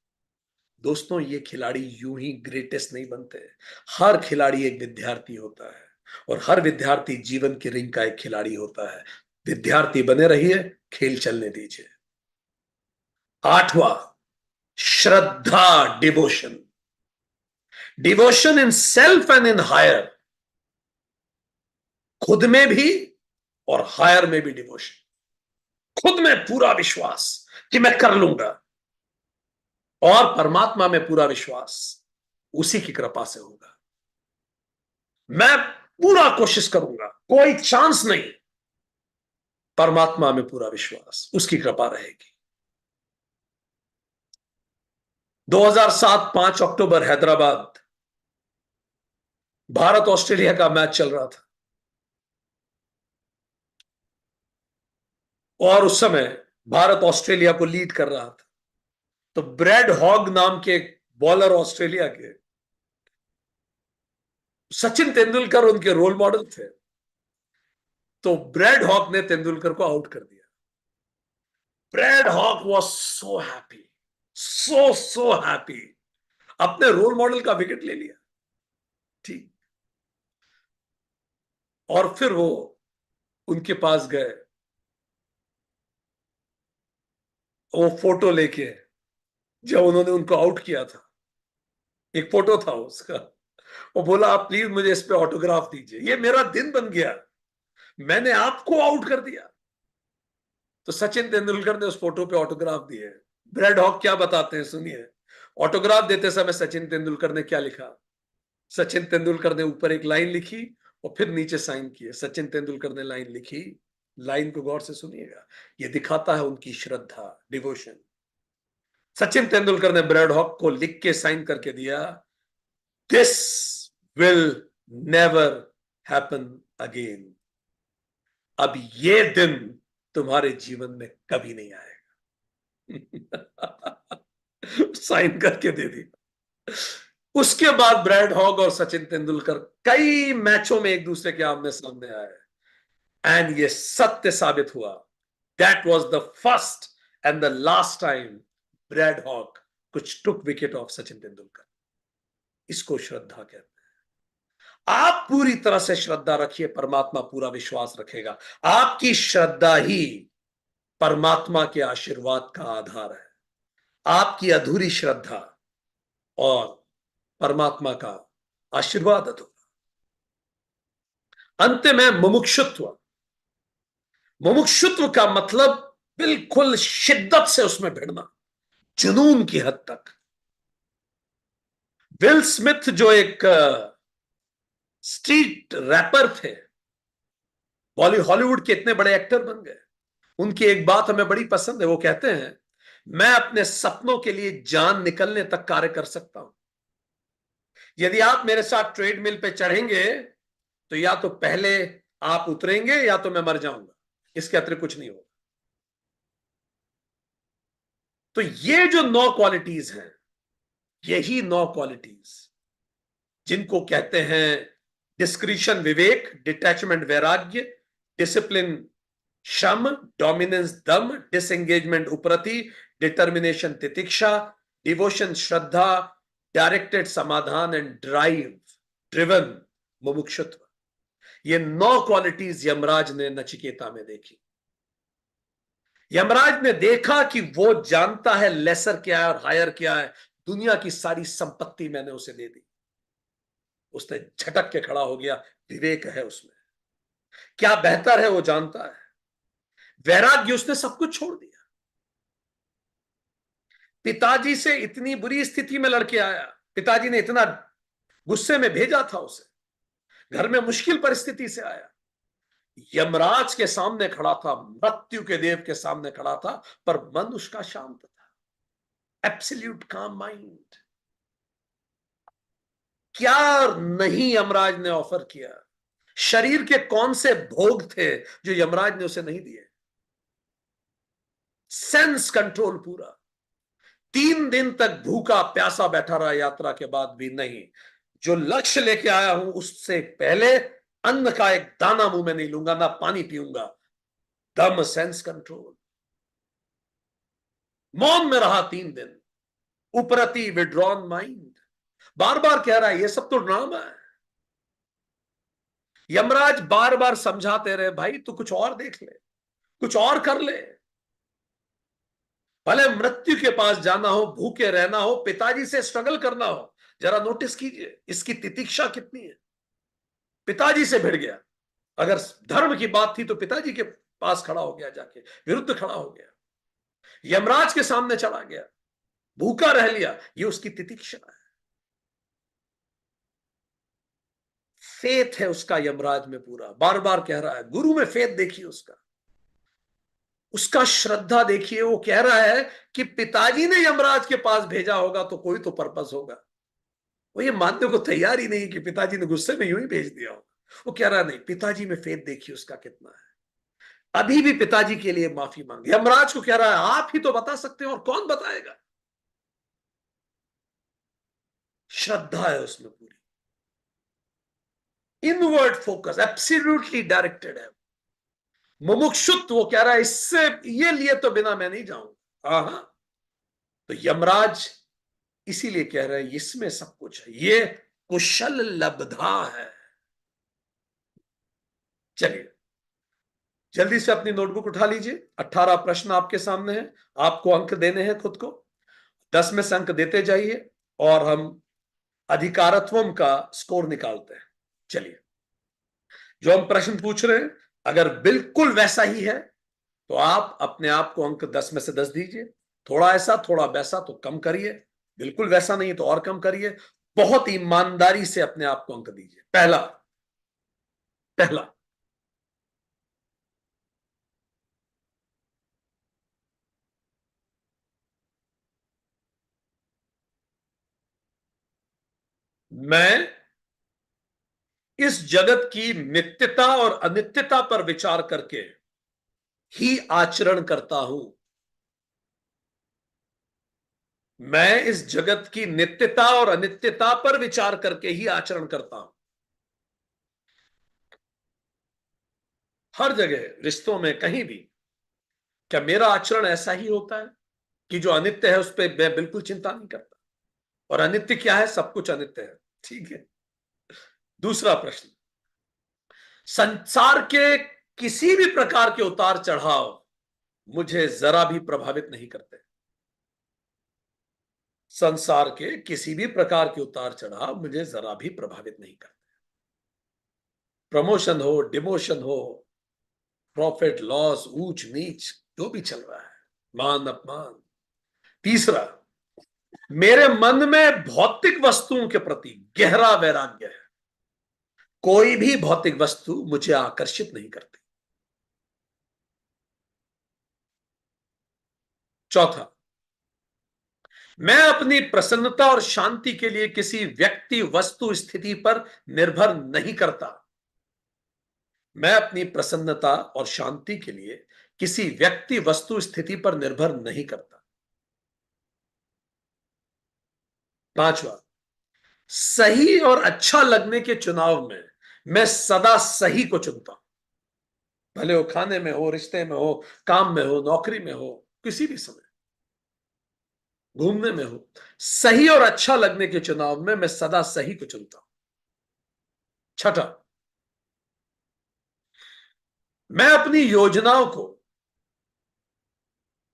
Speaker 2: दोस्तों ये खिलाड़ी यूं ही ग्रेटेस्ट नहीं बनते, हर खिलाड़ी एक विद्यार्थी होता है, और हर विद्यार्थी जीवन की रिंग का एक खिलाड़ी होता है। विद्यार्थी बने रहिए, खेल चलने दीजिए। आठवां, श्रद्धा, devotion. Devotion in self and in higher, खुद में भी और हायर में भी डिवोशन। खुद में पूरा विश्वास कि मैं कर लूंगा, और परमात्मा में पूरा विश्वास, उसी की कृपा से होगा। मैं पूरा कोशिश करूंगा, कोई चांस नहीं, परमात्मा में पूरा विश्वास, उसकी कृपा रहेगी। 2007 5 अक्टूबर हैदराबाद, भारत ऑस्ट्रेलिया का मैच चल रहा था, और उस समय भारत ऑस्ट्रेलिया को लीड कर रहा था। तो ब्रैड हॉग नाम के एक बॉलर ऑस्ट्रेलिया के, सचिन तेंदुलकर उनके रोल मॉडल थे, तो ब्रैड हॉग ने तेंदुलकर को आउट कर दिया। Brad Hogg was so happy, so happy. अपने रोल मॉडल का विकेट ले लिया, ठीक। और फिर वो उनके पास गए, वो फोटो लेके, जब उन्होंने उनको आउट किया था, एक फोटो था उसका। वो बोला आप प्लीज मुझे इस पे ऑटोग्राफ दीजिए, ये मेरा दिन बन गया, मैंने आपको आउट कर दिया। तो सचिन तेंदुलकर ने उस फोटो पे ऑटोग्राफ दिए। ब्रेड हॉक क्या बताते हैं, सुनिए। ऑटोग्राफ देते समय सचिन तेंदुलकर ने क्या लिखा। सचिन तेंदुलकर ने ऊपर एक लाइन लिखी और फिर नीचे साइन किए। सचिन तेंदुलकर ने लाइन लिखी, लाइन को गौर से सुनिएगा, ये दिखाता है उनकी श्रद्धा, डिवोशन। सचिन तेंदुलकर ने ब्रेड हॉक को लिख के साइन करके दिया, this will never happen again. अब ये दिन तुम्हारे जीवन में कभी नहीं आएगा। साइन करके दे दी। उसके बाद ब्रैड हॉग और सचिन तेंदुलकर कई मैचों में एक दूसरे के आमने सामने आए, एंड ये सत्य साबित हुआ, that was the first and the last time Brad Hogg कुछ टुक विकेट ऑफ सचिन तेंदुलकर। इसको श्रद्धा कहते हैं। आप पूरी तरह से श्रद्धा रखिए, परमात्मा पूरा विश्वास रखेगा। आपकी श्रद्धा ही परमात्मा के आशीर्वाद का आधार है। आपकी अधूरी श्रद्धा और परमात्मा का आशीर्वाद अधूरा। अंत में मुमुक्षुत्व। मुमुक्षुत्व का मतलब बिल्कुल शिद्दत से उसमें भिड़ना, जुनून की हद तक। विल स्मिथ जो एक स्ट्रीट रैपर थे, हॉलीवुड के इतने बड़े एक्टर बन गए, उनकी एक बात हमें बड़ी पसंद है। वो कहते हैं मैं अपने सपनों के लिए जान निकलने तक कार्य कर सकता हूं। यदि आप मेरे साथ ट्रेडमिल पे चढ़ेंगे तो या तो पहले आप उतरेंगे या तो मैं मर जाऊंगा, इसके अतिरिक्त कुछ नहीं होगा। तो ये जो 9 क्वालिटीज हैं, यही 9 क्वालिटीज जिनको कहते हैं डिस्क्रिशन विवेक, डिटैचमेंट वैराग्य, डिसिप्लिन शम, डोमिनेंस दम, डिसएंगेजमेंट उपरति, डिटर्मिनेशन तितिक्षा, डिवोशन श्रद्धा, डायरेक्टेड समाधान एंड ड्राइव ड्रिवन मुमुक्षुत्व। ये 9 क्वालिटीज यमराज ने नचिकेता में देखी। यमराज ने देखा कि वो जानता है लेसर क्या है और हायर क्या है। दुनिया की सारी संपत्ति मैंने उसे दे दी। उसने झटक के खड़ा हो गया, विवेक है उसमें, क्या बेहतर है वो जानता है। वैराग्य, उसने सब कुछ छोड़ दिया। पिताजी से इतनी बुरी स्थिति में लड़के आया, पिताजी ने इतना गुस्से में भेजा था उसे, घर में मुश्किल परिस्थिति से आया, यमराज के सामने खड़ा था, मृत्यु के देव के सामने खड़ा था, पर मन उसका शांत था, एब्सोल्यूट काम माइंड। क्या नहीं यमराज ने ऑफर किया। शरीर के कौन से भोग थे जो यमराज ने उसे नहीं दिए। सेंस कंट्रोल पूरा। 3 दिन तक भूखा प्यासा बैठा रहा, यात्रा के बाद भी नहीं। जो लक्ष्य लेके आया हूं उससे पहले अन्न का एक दाना मुंह में नहीं लूंगा, ना पानी पीऊंगा। दम, सेंस कंट्रोल। मौन में रहा 3 दिन। उपरति, विड्रॉन माइंड। बार बार कह रहा है ये सब तो ड्रामा है। यमराज बार बार समझाते रहे, भाई तू कुछ और देख ले, कुछ और कर ले। भले मृत्यु के पास जाना हो, भूखे रहना हो, पिताजी से स्ट्रगल करना हो। जरा नोटिस कीजिए इसकी तितिक्षा कितनी है। पिताजी से भिड़ गया। अगर धर्म की बात थी तो पिताजी के पास खड़ा हो गया, जाके विरुद्ध खड़ा हो गया, यमराज के सामने चला गया, भूखा रह लिया। ये उसकी तितिक्षा है। फेथ है उसका यमराज में पूरा। बार बार कह रहा है, गुरु में फेथ देखिए उसका, उसका श्रद्धा देखिए। वो कह रहा है कि पिताजी ने यमराज के पास भेजा होगा तो कोई तो पर्पस होगा। वो ये मानने को तैयार ही नहीं कि पिताजी ने गुस्से में यूं ही भेज दिया होगा। वो कह रहा नहीं, पिताजी में फेथ देखिए उसका कितना है। अभी भी पिताजी के लिए माफी मांगे। यमराज को कह रहा है आप ही तो बता सकते हो, और कौन बताएगा। श्रद्धा है उसमें पूरी, इनवर्ड फोकस, एब्सोल्युटली डायरेक्टेड है। मुमुक्षुत्व, वो कह रहा है इससे ये लिए तो बिना मैं नहीं जाऊंगा। हाँ, तो यमराज इसीलिए कह रहे हैं इसमें सब कुछ है, ये कुशल लब्धा है। चलिए जल्दी से अपनी नोटबुक उठा लीजिए, 18 प्रश्न आपके सामने हैं, आपको अंक देने हैं खुद को, 10 में से अंक देते जाइए और हम अधिकारत्वम का स्कोर निकालते हैं। चलिए, जो हम प्रश्न पूछ रहे हैं अगर बिल्कुल वैसा ही है तो आप अपने आप को अंक 10 में से 10 दीजिए, थोड़ा ऐसा थोड़ा वैसा तो कम करिए, बिल्कुल वैसा नहीं तो और कम करिए, बहुत ईमानदारी से अपने आप को अंक दीजिए। पहला पहला मैं इस जगत की नित्यता और अनित्यता पर विचार करके ही आचरण करता हूं। मैं इस जगत की नित्यता और अनित्यता पर विचार करके ही आचरण करता हूं। हर जगह रिश्तों में कहीं भी क्या मेरा आचरण ऐसा ही होता है कि जो अनित्य है उस पर मैं बिल्कुल चिंता नहीं करता, और अनित्य क्या है, सब कुछ अनित्य है। ठीक है। दूसरा प्रश्न, संसार के किसी भी प्रकार के उतार चढ़ाव मुझे जरा भी प्रभावित नहीं करते। संसार के किसी भी प्रकार के उतार चढ़ाव मुझे जरा भी प्रभावित नहीं करते। प्रमोशन हो, डिमोशन हो, प्रॉफिट लॉस, ऊंच नीच, जो भी चल रहा है, मान अपमान। तीसरा, मेरे मन में भौतिक वस्तुओं के प्रति गहरा वैराग्य है, कोई भी भौतिक वस्तु मुझे आकर्षित नहीं करती। चौथा, मैं अपनी प्रसन्नता और शांति के लिए किसी व्यक्ति वस्तु स्थिति पर निर्भर नहीं करता। मैं अपनी प्रसन्नता और शांति के लिए किसी व्यक्ति वस्तु स्थिति पर निर्भर नहीं करता। पांचवा, सही और अच्छा लगने के चुनाव में मैं सदा सही को चुनता हूं, भले वो खाने में हो, रिश्ते में हो, काम में हो, नौकरी में हो, किसी भी समय, घूमने में हो, सही और अच्छा लगने के चुनाव में मैं सदा सही को चुनता हूं। छठा, मैं अपनी योजनाओं को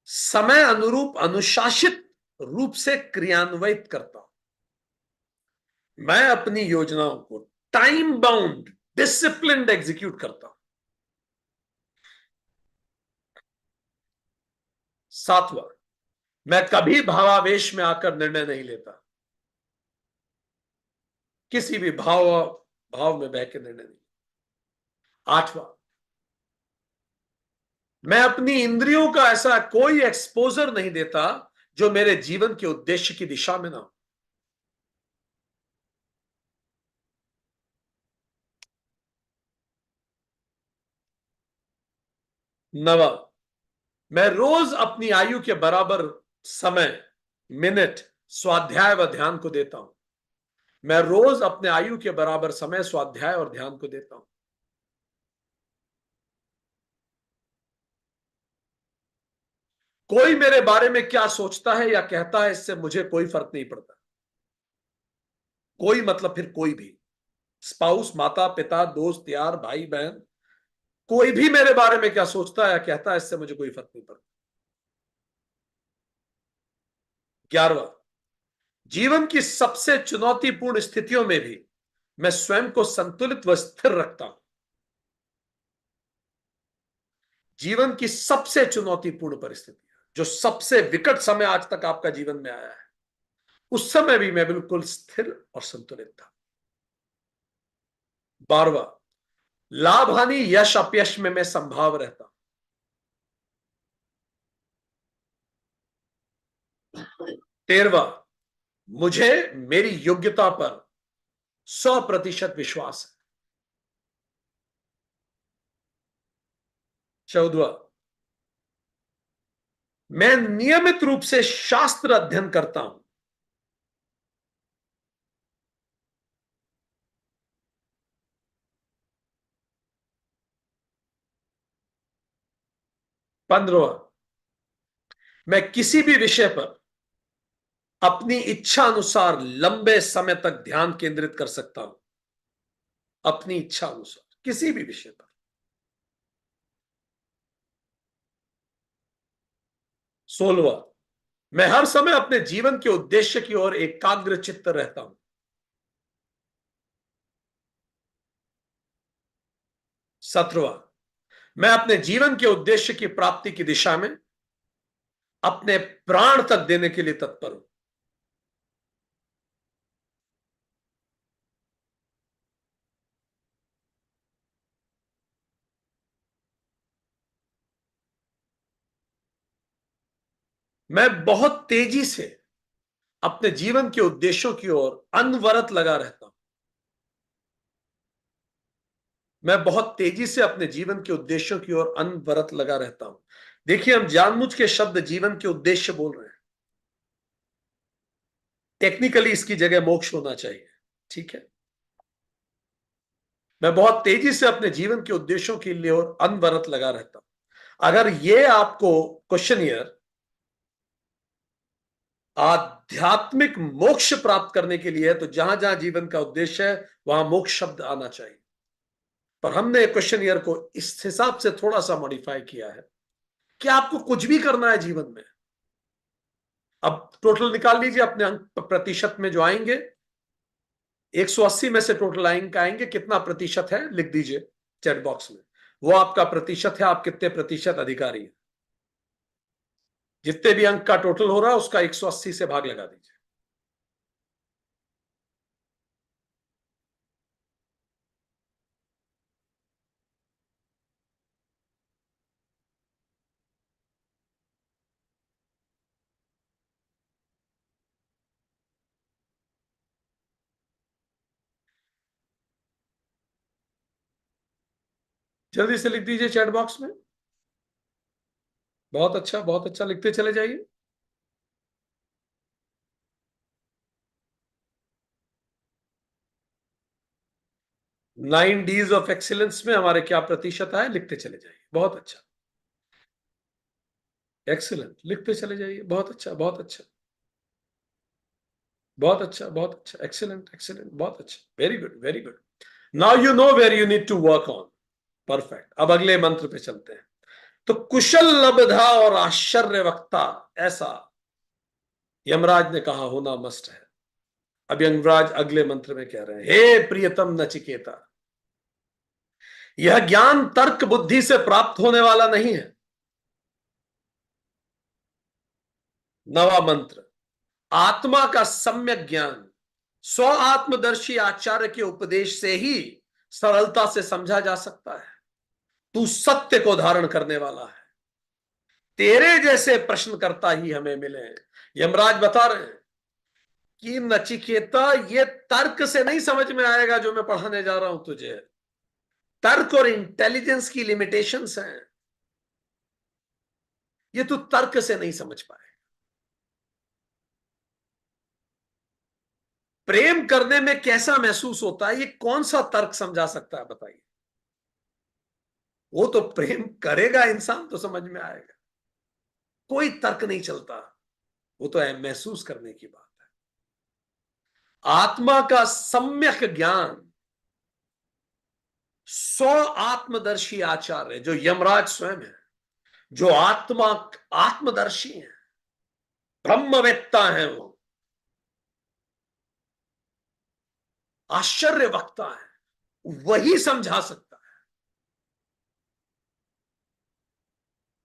Speaker 2: समय अनुरूप अनुशासित रूप से क्रियान्वित करता हूं। मैं अपनी योजनाओं को टाइम बाउंड डिसिप्लिन्ड एग्जीक्यूट करता हूं। सातवां, मैं कभी भावावेश में आकर निर्णय नहीं लेता, किसी भी भाव में बह के निर्णय नहीं। आठवां, मैं अपनी इंद्रियों का ऐसा कोई एक्सपोजर नहीं देता जो मेरे जीवन के उद्देश्य की दिशा में ना हो। नवा, मैं रोज अपनी आयु के बराबर समय, मिनट स्वाध्याय व ध्यान को देता हूं। मैं रोज अपने आयु के बराबर समय स्वाध्याय और ध्यान को देता हूं। कोई मेरे बारे में क्या सोचता है या कहता है इससे मुझे कोई फर्क नहीं पड़ता। कोई मतलब फिर कोई भी, स्पाउस, माता पिता, दोस्त यार, भाई बहन, कोई भी मेरे बारे में क्या सोचता है या कहता है इससे मुझे कोई फर्क नहीं पड़ता। 11वां, जीवन की सबसे चुनौतीपूर्ण स्थितियों में भी मैं स्वयं को संतुलित व स्थिर रखता हूं। जीवन की सबसे चुनौतीपूर्ण परिस्थिति, जो सबसे विकट समय आज तक आपका जीवन में आया है, उस समय भी मैं बिल्कुल स्थिर और संतुलित था। 12वां, लाभ हानि यश अपयश में मैं संभाव रहता हूं। 13वां, मुझे मेरी योग्यता पर 100% विश्वास है। 14वां, मैं नियमित रूप से शास्त्र अध्ययन करता हूं। 15वां, मैं किसी भी विषय पर अपनी इच्छा अनुसार लंबे समय तक ध्यान केंद्रित कर सकता हूं, अपनी इच्छा अनुसार किसी भी विषय पर। 16वां, मैं हर समय अपने जीवन के उद्देश्य की ओर एकाग्र चित्त रहता हूं। 17वां, मैं अपने जीवन के उद्देश्य की प्राप्ति की दिशा में अपने प्राण तक देने के लिए तत्पर हूं। मैं बहुत तेजी से अपने जीवन के उद्देश्यों की ओर अनवरत लगा रहता हूं। मैं बहुत तेजी से अपने जीवन के उद्देश्यों की ओर अनवरत लगा रहता हूं। देखिए, हम जानबूझ के शब्द जीवन के उद्देश्य बोल रहे हैं। टेक्निकली इसकी जगह मोक्ष होना चाहिए, ठीक है। मैं बहुत तेजी से अपने जीवन के उद्देश्यों के लिए और अनवरत लगा रहता हूं। अगर ये आपको क्वेश्चनियर आध्यात्मिक मोक्ष प्राप्त करने के लिए है, तो जहां जहां जीवन का उद्देश्य है वहां मोक्ष शब्द आना चाहिए। पर हमने क्वेश्चनियर को इस हिसाब से थोड़ा सा मॉडिफाई किया है कि आपको कुछ भी करना है जीवन में। अब टोटल निकाल लीजिए अपने अंक प्रतिशत में जो आएंगे। 180 में से टोटल अंक आएंगे, कितना प्रतिशत है लिख दीजिए चैट बॉक्स में। वो आपका प्रतिशत है, आप कितने प्रतिशत अधिकारी हैं। जितने भी अंक का टोटल हो रहा है उसका 180 से भाग लगा दीजिए। जल्दी से लिख दीजिए चैट बॉक्स में। बहुत अच्छा, बहुत अच्छा, लिखते चले जाइए। 9 Ds ऑफ एक्सीलेंस में हमारे क्या प्रतिशत आए, लिखते चले जाइए। बहुत अच्छा, एक्सीलेंट, लिखते चले जाइए। बहुत अच्छा, बहुत अच्छा, बहुत अच्छा, बहुत अच्छा, एक्सीलेंट, एक्सीलेंट, बहुत अच्छा, very good, very good. Now you know where you need to work on. Perfect. अब अगले मंत्र पे चलते हैं। तो कुशल लब्धा और आश्चर्य वक्ता ऐसा यमराज ने कहा होना मस्ट है। अब यमराज अगले मंत्र में कह रहे हैं, हे प्रियतम नचिकेता, यह ज्ञान तर्क बुद्धि से प्राप्त होने वाला नहीं है। नवा मंत्र, आत्मा का सम्यक ज्ञान स्व आत्मदर्शी आचार्य के उपदेश से ही सरलता से समझा जा सकता है। तू सत्य को धारण करने वाला है, तेरे जैसे प्रश्नकर्ता ही हमें मिले। यमराज बता रहे हैं कि नचिकेता, ये तर्क से नहीं समझ में आएगा जो मैं पढ़ाने जा रहा हूं तुझे। तर्क और इंटेलिजेंस की लिमिटेशंस हैं, ये तू तर्क से नहीं समझ पाए। प्रेम करने में कैसा महसूस होता है, ये कौन सा तर्क समझा सकता है बताइए। वो तो प्रेम करेगा इंसान तो समझ में आएगा, कोई तर्क नहीं चलता। वो तो है महसूस करने की बात है। आत्मा का सम्यक ज्ञान स्व आत्मदर्शी आचार्य, जो यमराज स्वयं है, जो आत्मा आत्मदर्शी है, ब्रह्मवेत्ता है, वो आश्चर्य वक्ता है, वही समझा सकता है।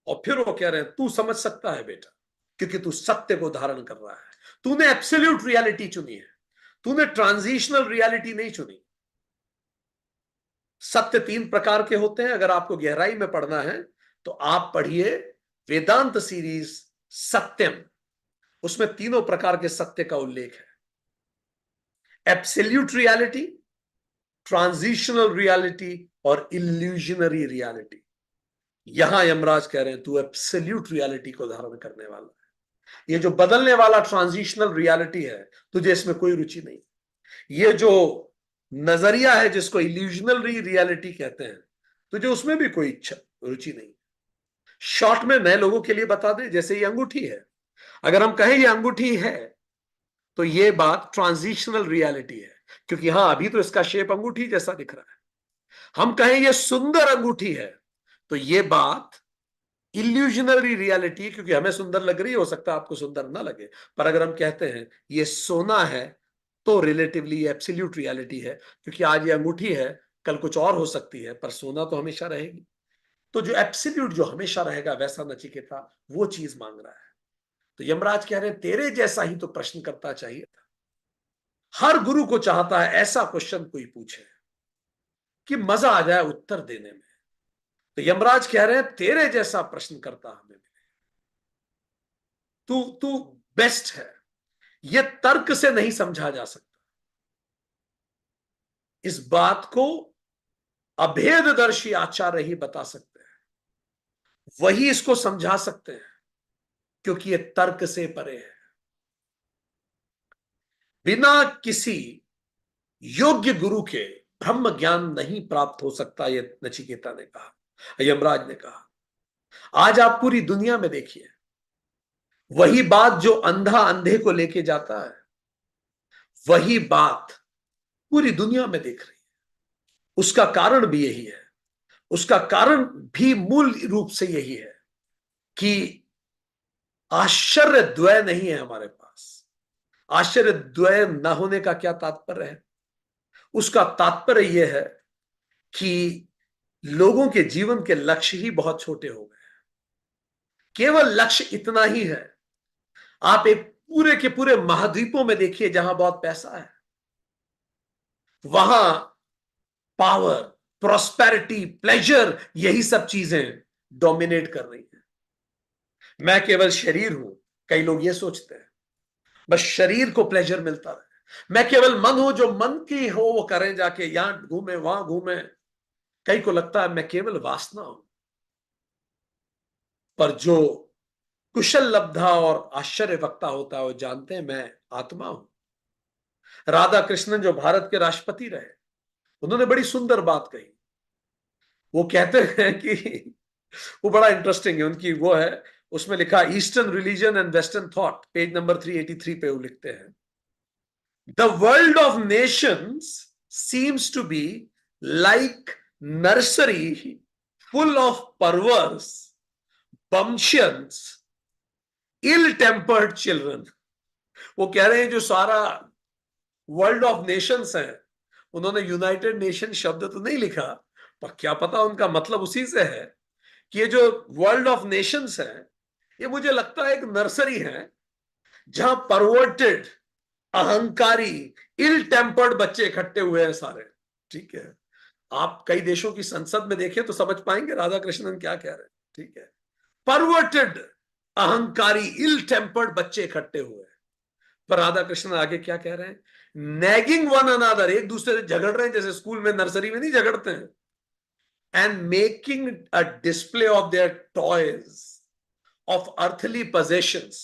Speaker 2: और फिर वो कह रहे हैं तू समझ सकता है बेटा, क्योंकि तू सत्य को धारण कर रहा है। तूने एब्सोल्यूट रियलिटी चुनी है, तूने ट्रांजिशनल रियलिटी नहीं चुनी। सत्य 3 प्रकार के होते हैं। अगर आपको गहराई में पढ़ना है तो आप पढ़िए वेदांत सीरीज सत्यम, उसमें तीनों प्रकार के सत्य का उल्लेख है। एब्सोल्यूट रियलिटी, ट्रांजिशनल रियलिटी और इल्यूजनरी रियलिटी। यहां यमराज कह रहे हैं तू एब्सोल्यूट रियलिटी को धारण करने वाला है। ये जो बदलने वाला ट्रांजिशनल रियलिटी है, तुझे इसमें कोई रुचि नहीं। ये जो नजरिया है जिसको इल्यूजनरी रियलिटी कहते हैं, तुझे उसमें भी कोई इच्छा रुचि नहीं। शॉर्ट में नए लोगों के लिए बता दें, जैसे ये अंगूठी है, अगर हम कहें ये अंगूठी है तो ये बात ट्रांजिशनल रियलिटी है, क्योंकि हाँ अभी तो इसका शेप अंगूठी जैसा दिख रहा है। हम कहें ये सुंदर अंगूठी है तो ये बात इल्यूजनरी रियलिटी है, क्योंकि हमें सुंदर लग रही है, हो सकता है आपको सुंदर ना लगे। पर अगर हम कहते हैं ये सोना है तो रिलेटिवली एब्सोल्यूट रियलिटी है, क्योंकि आज ये अंगूठी है, कल कुछ और हो सकती है, पर सोना तो हमेशा रहेगी। तो जो एब्सोल्यूट, जो हमेशा रहेगा, वैसा नचिकेता वो चीज मांग रहा है। तो यमराज कह रहे हैं तेरे जैसा ही तो प्रश्न करता चाहिए था। हर गुरु को चाहता है ऐसा क्वेश्चन कोई पूछे कि मजा आ जाए उत्तर देने में। तो यमराज कह रहे हैं तेरे जैसा प्रश्न करता हमें मिले, तू तू बेस्ट है, यह तर्क से नहीं समझा जा सकता। इस बात को अभेददर्शी आचार्य ही बता सकते हैं, वही इसको समझा सकते हैं, क्योंकि यह तर्क से परे है। बिना किसी योग्य गुरु के ब्रह्म ज्ञान नहीं प्राप्त हो सकता, ये नचिकेता ने कहा, यमराज ने कहा। आज आप पूरी दुनिया में देखिए, वही बात जो अंधा अंधे को लेके जाता है, वही बात पूरी दुनिया में दिख रही है। उसका कारण भी यही है, उसका कारण भी मूल रूप से यही है कि आश्चर्य द्वय नहीं है हमारे पास। आश्चर्य द्वय न होने का क्या तात्पर्य है? उसका तात्पर्य यह है कि लोगों के जीवन के लक्ष्य ही बहुत छोटे हो गए। केवल लक्ष्य इतना ही है। आप एक पूरे के पूरे महाद्वीपों में देखिए, जहां बहुत पैसा है, वहां पावर, प्रॉस्पेरिटी, प्लेजर, यही सब चीजें डोमिनेट कर रही हैं। मैं केवल शरीर हूं, कई लोग ये सोचते हैं, बस शरीर को प्लेजर मिलता रहे। मैं केवल मन हूं, जो मन की हो वो करें, जाके यहां घूमे वहां घूमे। कई को लगता है मैं केवल वासना हूं, पर जो कुशल लब्धा और आश्चर्य वक्ता होता है वो जानते हैं मैं आत्मा हूं। राधा कृष्णन जो भारत के राष्ट्रपति रहे, उन्होंने बड़ी सुंदर बात कही। वो कहते हैं कि वो बड़ा इंटरेस्टिंग है, उनकी वो है, उसमें लिखा eastern religion and western thought, page number 383 पे वो लिखते हैं, the world of nations seems to be like nursery full of perverse bumptious ill tempered children. वो कह रहे हैं जो सारा वर्ल्ड ऑफ नेशंस है, उन्होंने यूनाइटेड नेशन शब्द तो नहीं लिखा, पर क्या पता उनका मतलब उसी से है कि ये जो वर्ल्ड ऑफ नेशंस है, ये मुझे लगता है एक नर्सरी है जहां परवर्टेड, अहंकारी, इल टेम्पर्ड बच्चे इकट्ठे हुए हैं सारे। ठीक है, आप कई देशों की संसद में देखें तो समझ पाएंगे राधा कृष्णन क्या कह रहे हैं। ठीक है, परवर्टेड, अहंकारी, इल टेम्पर्ड बच्चे इकट्ठे हुए हैं। पर राधा कृष्णन आगे क्या कह रहे हैं? नैगिंग वन अनदर, एक दूसरे से झगड़ रहे हैं, जैसे स्कूल में नर्सरी में नहीं झगड़ते हैं। And making a display of their toys of earthly possessions,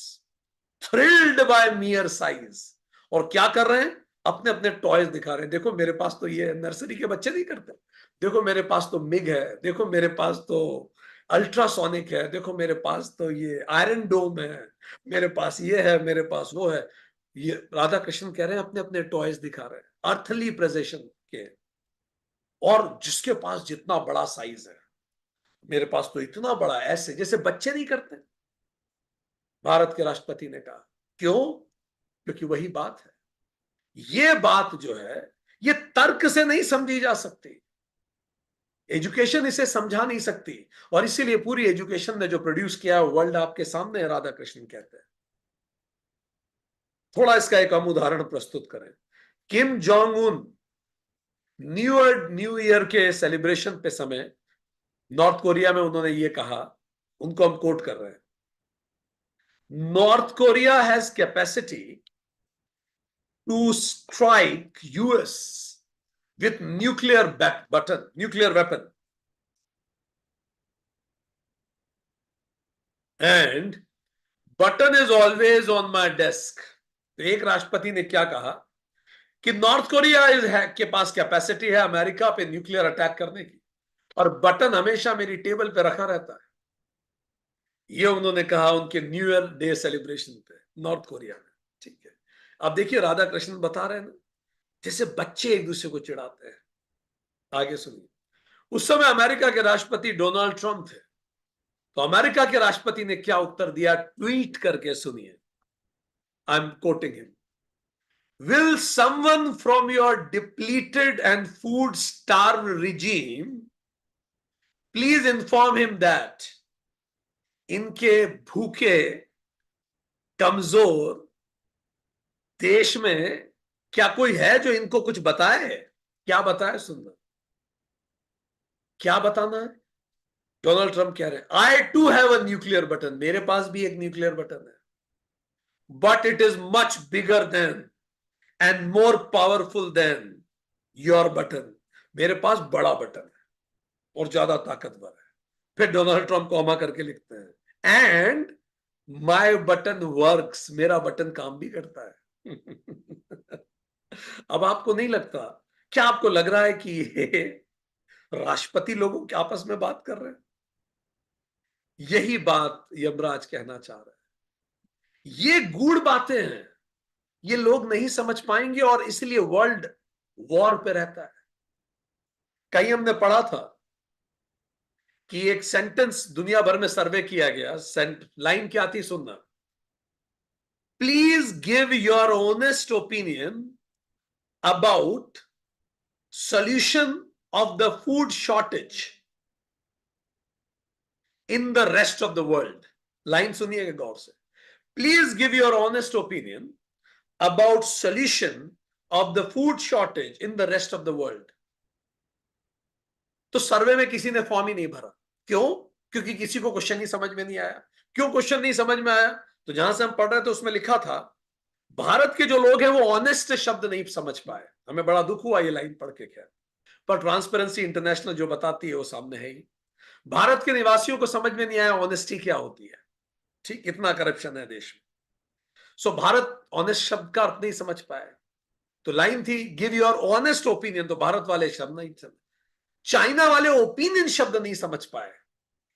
Speaker 2: thrilled by mere size. और क्या कर रहे हैं? अपने अपने टॉयज दिखा रहे हैं, देखो मेरे पास तो ये, नर्सरी के बच्चे नहीं करते, देखो मेरे पास तो मिग है, देखो मेरे पास तो अल्ट्रासोनिक है, देखो मेरे पास तो ये आयरन डोम है, मेरे पास ये है, मेरे पास वो है। ये राधा कृष्ण कह रहे हैं अपने अपने टॉयज दिखा रहे हैं, अर्थली प्रेजेशन के। और जिसके पास जितना बड़ा साइज है, मेरे पास तो इतना बड़ा, ऐसे जैसे बच्चे नहीं करते। भारत के राष्ट्रपति ने कहा, क्यों? क्योंकि वही बात है, ये बात जो है ये तर्क से नहीं समझी जा सकती, एजुकेशन इसे समझा नहीं सकती। और इसीलिए पूरी एजुकेशन ने जो प्रोड्यूस किया है, वर्ल्ड आपके सामने है, राधा कृष्ण कहते हैं। थोड़ा इसका एक हम उदाहरण प्रस्तुत करें। Kim Jong Un new year के सेलिब्रेशन पे समय नॉर्थ कोरिया में उन्होंने ये कहा, उनको हम कोट कर रहे हैं, North Korea has capacity to strike US with nuclear weapon, and button is always on my desk। तो एक राष्ट्रपति ने क्या कहा कि नॉर्थ कोरिया के पास कैपेसिटी है अमेरिका पे न्यूक्लियर अटैक करने की, और बटन हमेशा मेरी टेबल पे रखा रहता है। ये उन्होंने कहा उनके न्यू ईयर डे सेलिब्रेशन पे नॉर्थ कोरिया में। ठीक है, अब देखिए राधा कृष्णन बता रहे हैं ना, जैसे बच्चे एक दूसरे को चिढ़ाते हैं। आगे सुनिए। उस समय अमेरिका के राष्ट्रपति डोनाल्ड ट्रंप थे। तो अमेरिका के राष्ट्रपति ने क्या उत्तर दिया, ट्वीट करके सुनिए। I am quoting him. Will someone from your depleted and food starved regime please inform him that इनके भूखे कमजोर देश में क्या कोई है जो इनको कुछ बताए? क्या बताए, सुनना। क्या बताना है? डोनाल्ड ट्रंप कह रहे हैं I too have a nuclear button, मेरे पास भी एक न्यूक्लियर बटन है, but it is much bigger than and more powerful than your button. मेरे पास बड़ा बटन है और ज्यादा ताकतवर है। फिर डोनाल्ड ट्रंप कॉमा करके लिखते हैं एंड माय बटन वर्क्स, मेरा बटन काम भी करता है। अब आपको नहीं लगता, क्या आपको लग रहा है कि ये राष्ट्रपति लोगों के आपस में बात कर रहे हैं? यही बात यमराज कहना चाह रहे हैं। ये गूढ़ बातें हैं, ये लोग नहीं समझ पाएंगे और इसलिए वर्ल्ड वॉर पे रहता है। कहीं हमने पढ़ा था कि एक सेंटेंस दुनिया भर में सर्वे किया गया, लाइन क्या थी, सुनना। Please give your honest opinion about solution of the food shortage in the rest of the world। Line सुनिएगा गौर से। Please give your honest opinion about solution of the food shortage in the rest of the world। तो सर्वे में किसी ने form ही नहीं भरा। क्यों? क्योंकि किसी को क्वेश्चन ही समझ में नहीं आया। क्यों क्वेश्चन नहीं समझ में आया? तो जहां से हम पढ़ रहे थे उसमें लिखा था भारत के जो लोग हैं वो ऑनेस्ट शब्द नहीं समझ पाए। हमें बड़ा दुख हुआ ये लाइन पढ़ के। खैर, पर ट्रांसपेरेंसी इंटरनेशनल जो बताती है वो सामने है ही। भारत के निवासियों को समझ में नहीं आया ऑनेस्टी क्या होती है। ठीक, इतना करप्शन है देश में। सो भारत ऑनेस्ट शब्द का अर्थ नहीं समझ पाए। तो लाइन थी गिव योर ऑनेस्ट ओपिनियन, तो भारत वाले शब्द नहीं समझ। चाइना वाले ओपिनियन शब्द नहीं समझ पाए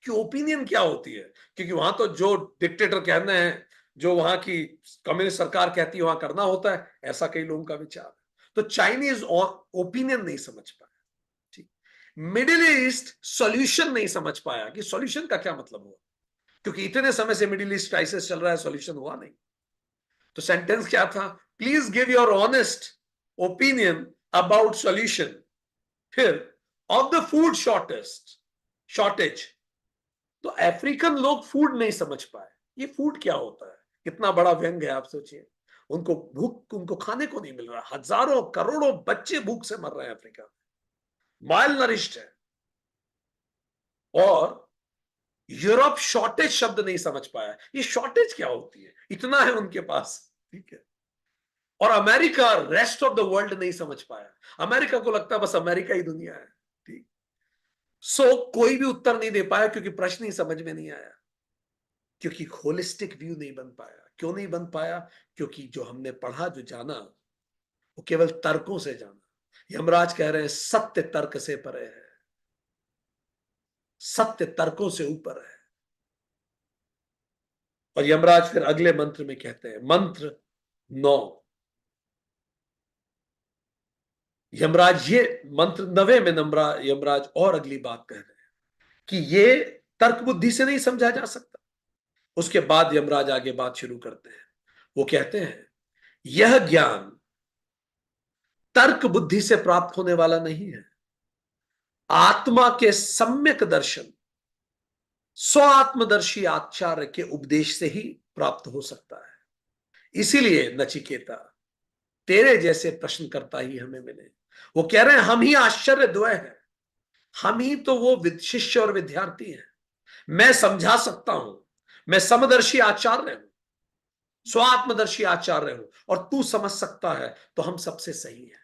Speaker 2: कि ओपिनियन क्या होती है, क्योंकि वहां तो जो डिक्टेटर कहने हैं, जो वहां की कम्युनिस्ट सरकार कहती है वहां करना होता है, ऐसा कई लोगों का विचार है। तो चाइनीज ओपिनियन नहीं समझ पाए। ठीक, मिडिल ईस्ट सॉल्यूशन नहीं समझ पाया कि सॉल्यूशन का क्या मतलब हुआ, क्योंकि इतने समय से मिडिल ईस्ट क्राइसिस चल रहा है, सॉल्यूशन हुआ नहीं। तो सेंटेंस क्या था, please give your honest opinion about solution, फिर ऑफ द फूड शॉर्टेज। तो अफ्रीकन लोग फूड नहीं समझ पाए, ये फूड क्या होता है। कितना बड़ा व्यंग है, आप सोचिए। उनको भूख, उनको खाने को नहीं मिल रहा, हजारों करोड़ों बच्चे भूख से मर रहे हैं अफ्रीका में, माइल नरिश्ड है। और यूरोप शॉर्टेज शब्द नहीं समझ पाया, ये शॉर्टेज क्या होती है, इतना है उनके पास। ठीक है, और America rest of the world नहीं समझ पाया। अमेरिका को लगता है बस अमेरिका ही दुनिया है। ठीक, सो कोई भी उत्तर नहीं दे पाया क्योंकि प्रश्न ही समझ में नहीं आया, क्योंकि होलिस्टिक व्यू नहीं बन पाया। क्यों नहीं बन पाया? क्योंकि जो हमने पढ़ा, जो जाना, वो केवल तर्कों से जाना। यमराज कह रहे हैं सत्य तर्क से परे है, सत्य तर्कों से ऊपर है। और यमराज फिर अगले मंत्र में कहते हैं, मंत्र 9, यमराज ये मंत्र 9 में यमराज और अगली बात कह रहे हैं कि ये तर्क बुद्धि से नहीं समझा जा सकता। उसके बाद यमराज आगे बात शुरू करते हैं। वो कहते हैं यह ज्ञान तर्क बुद्धि से प्राप्त होने वाला नहीं है, आत्मा के सम्यक दर्शन, स्व आत्मदर्शी आचार्य के उपदेश से ही प्राप्त हो सकता है। इसीलिए नचिकेता, तेरे जैसे प्रश्नकर्ता ही हमें मिले। वो कह रहे हैं हम ही आश्चर्य द्वय हैं, हम ही तो वो शिष्य और विद्यार्थी हैं। मैं समझा सकता हूं, मैं समदर्शी आचार्य हूं, स्वात्मदर्शी आचार्य हूं, और तू समझ सकता है, तो हम सबसे सही है।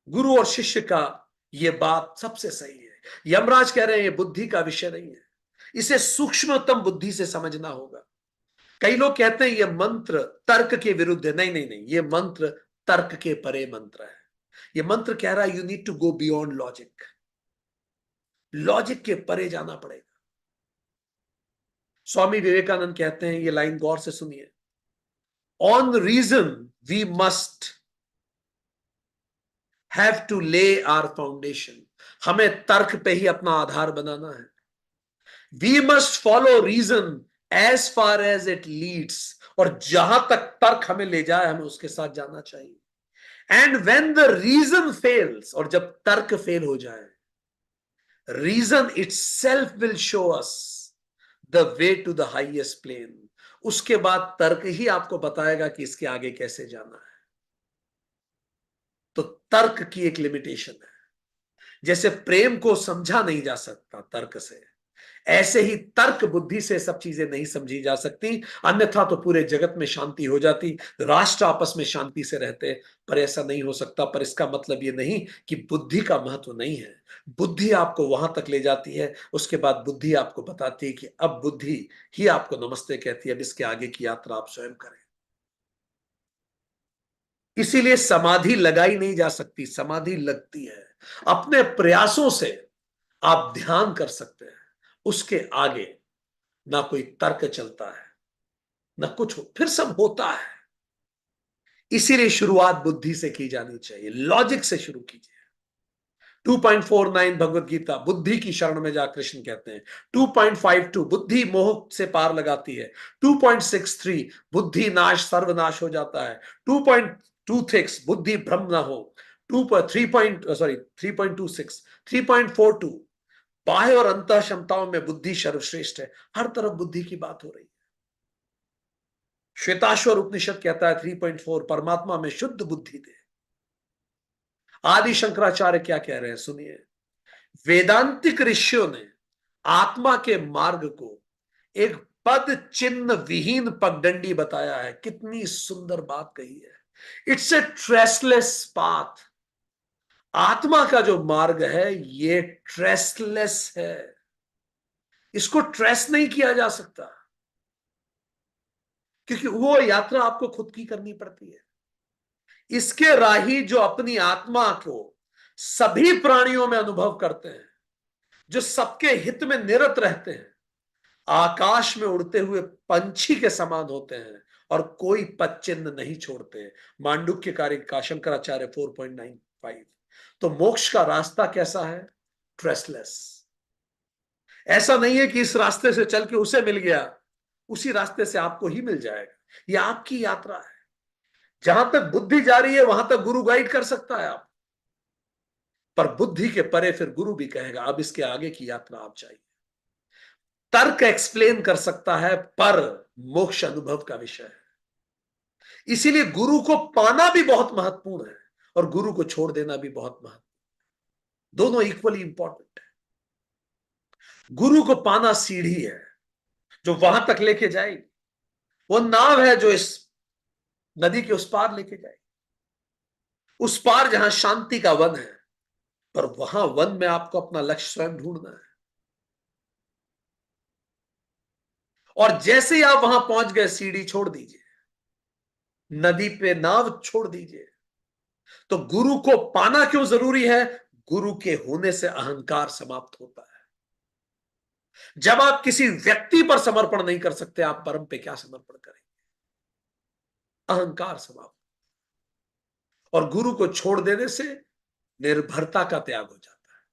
Speaker 2: गुरु और शिष्य का ये बात सबसे सही है। यमराज कह रहे हैं ये बुद्धि का विषय नहीं है, इसे सूक्ष्मतम बुद्धि से समझना होगा। कई लोग कहते हैं ये मंत्र तर्क के विरुद्ध है। नहीं नहीं नहीं, ये मंत्र तर्क के परे मंत्र है। ये मंत्र कह रहा है you need to go beyond logic, logic के परे जाना पड़ेगा। स्वामी विवेकानंद कहते हैं, ये लाइन गौर से सुनिए, on reason we must have to lay our foundation. हमें तर्क पे ही अपना आधार बनाना है। We must follow reason as far as it leads, और जहां तक तर्क हमें ले जाए हमें उसके साथ जाना चाहिए। And when the reason fails, और जब तर्क फेल हो जाए, reason itself will show us the way to the highest plane. उसके बाद तर्क ही आपको बताएगा कि इसके आगे कैसे जाना है। तो तर्क की एक लिमिटेशन है। जैसे प्रेम को समझा नहीं जा सकता तर्क से, ऐसे ही तर्क बुद्धि से सब चीजें नहीं समझी जा सकती, अन्यथा तो पूरे जगत में शांति हो जाती, राष्ट्र आपस में शांति से रहते। पर ऐसा नहीं हो सकता। पर इसका मतलब ये नहीं कि बुद्धि का महत्व नहीं है। बुद्धि आपको वहां तक ले जाती है, उसके बाद बुद्धि आपको बताती है कि अब बुद्धि ही आपको नमस्ते कहती है, अब इसके आगे की यात्रा आप स्वयं करें। इसीलिए समाधि लगाई नहीं जा सकती, समाधि लगती है। अपने प्रयासों से आप ध्यान कर सकते हैं, उसके आगे ना कोई तर्क चलता है, ना कुछ फिर सब होता है। इसीलिए शुरुआत बुद्धि से की जानी चाहिए, लॉजिक से शुरू कीजिए। 2.49 भगवत गीता, बुद्धि की शरण में जा, कृष्ण कहते हैं। 2.52 बुद्धि मोह से पार लगाती है। 2.63 बुद्धि नाश सर्वनाश हो जाता है। 2.26 बुद्धि भ्रम ना हो। 3.26 3.42 बाह्य और अंतः क्षमताओं में बुद्धि सर्वश्रेष्ठ है। हर तरफ बुद्धि की बात हो रही है। श्वेताश्वर उपनिषद कहता है 3.4 परमात्मा में शुद्ध बुद्धि दे। आदि शंकराचार्य क्या कह रहे हैं सुनिए, वेदांतिक ऋषियों ने आत्मा के मार्ग को एक पद चिन्ह विहीन पगडंडी बताया है। कितनी सुंदर बात कही है। It's a traceless path. आत्मा का जो मार्ग है ये ट्रेसलेस है, इसको ट्रेस नहीं किया जा सकता, क्योंकि वो यात्रा आपको खुद की करनी पड़ती है। इसके राही जो अपनी आत्मा को सभी प्राणियों में अनुभव करते हैं, जो सबके हित में निरत रहते हैं, आकाश में उड़ते हुए पंछी के समान होते हैं और कोई पदचिन्ह नहीं छोड़ते। मांडुक्य कार्य का शंकराचार्य 4.95। तो मोक्ष का रास्ता कैसा है? ट्रेसलेस। ऐसा नहीं है कि इस रास्ते से चल के उसे मिल गया, उसी रास्ते से आपको ही मिल जाएगा। यह आपकी यात्रा है। जहां तक बुद्धि जा रही है वहां तक गुरु गाइड कर सकता है आप, पर बुद्धि के परे फिर गुरु भी कहेगा अब इसके आगे की यात्रा आप चाहिए। तर्क एक्सप्लेन कर सकता है, पर मोक्ष अनुभव का विषय है। इसीलिए गुरु को पाना भी बहुत महत्वपूर्ण है और गुरु को छोड़ देना भी बहुत महत्वपूर्ण। दोनों इक्वली इंपॉर्टेंट है। गुरु को पाना सीढ़ी है जो वहां तक लेके जाएगी, वो नाव है जो इस नदी के उस पार लेके जाएगी, उस पार जहां शांति का वन है। पर वहां वन में आपको अपना लक्ष्य स्वयं ढूंढना है। और जैसे ही आप वहां पहुंच गए, सीढ़ी छोड़ दीजिए, नदी पे नाव छोड़ दीजिए। तो गुरु को पाना क्यों जरूरी है? गुरु के होने से अहंकार समाप्त होता है। जब आप किसी व्यक्ति पर समर्पण नहीं कर सकते, आप परम पे क्या समर्पण करेंगे? अहंकार समाप्त। और गुरु को छोड़ देने से निर्भरता का त्याग हो जाता है,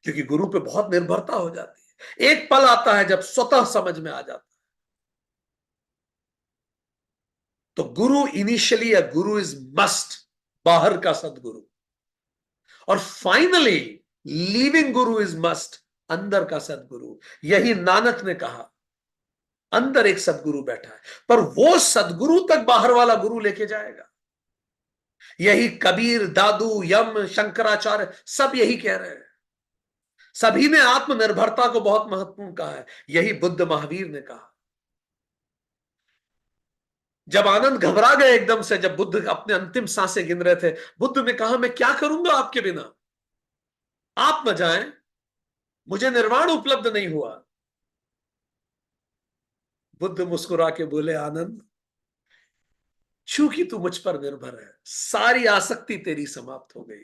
Speaker 2: क्योंकि गुरु पे बहुत निर्भरता हो जाती है। एक पल आता है जब स्वतः समझ में आ जाता है। तो गुरु initially, a Guru is must, बाहर का सदगुरु। और finally living Guru is must, अंदर का सदगुरु। यही नानक ने कहा, अंदर एक सदगुरु बैठा है, पर वो सदगुरु तक बाहर वाला गुरु लेके जाएगा। यही कबीर, दादू, यम, शंकराचार्य सब यही कह रहे हैं। सभी ने आत्मनिर्भरता को बहुत महत्वपूर्ण कहा है। यही बुद्ध महावीर ने कहा। जब आनंद घबरा गए एकदम से, जब बुद्ध अपने अंतिम सांसें गिन रहे थे, बुद्ध ने कहा मैं क्या करूंगा आपके बिना, आप न जाएं, मुझे निर्वाण उपलब्ध नहीं हुआ। बुद्ध मुस्कुरा के बोले, आनंद, चूंकि तू मुझ पर निर्भर है, सारी आसक्ति तेरी समाप्त हो गई,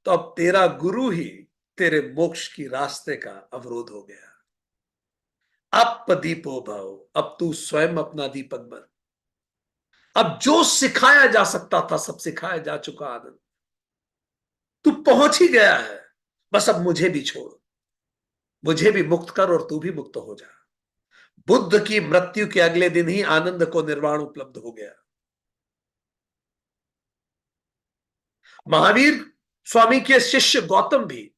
Speaker 2: तो अब तेरा गुरु ही तेरे मोक्ष की रास्ते का अवरोध हो गया। अप दीपो भव, अब तू स्वयं अपना दीपक बन। अब जो सिखाया जा सकता था सब सिखाया जा चुका आनंद, तू पहुंच ही गया है, बस अब मुझे भी छोड़, मुझे भी मुक्त कर और तू भी मुक्त हो जा। बुद्ध की मृत्यु के अगले दिन ही आनंद को निर्वाण उपलब्ध हो गया। महावीर स्वामी के शिष्य गौतम भी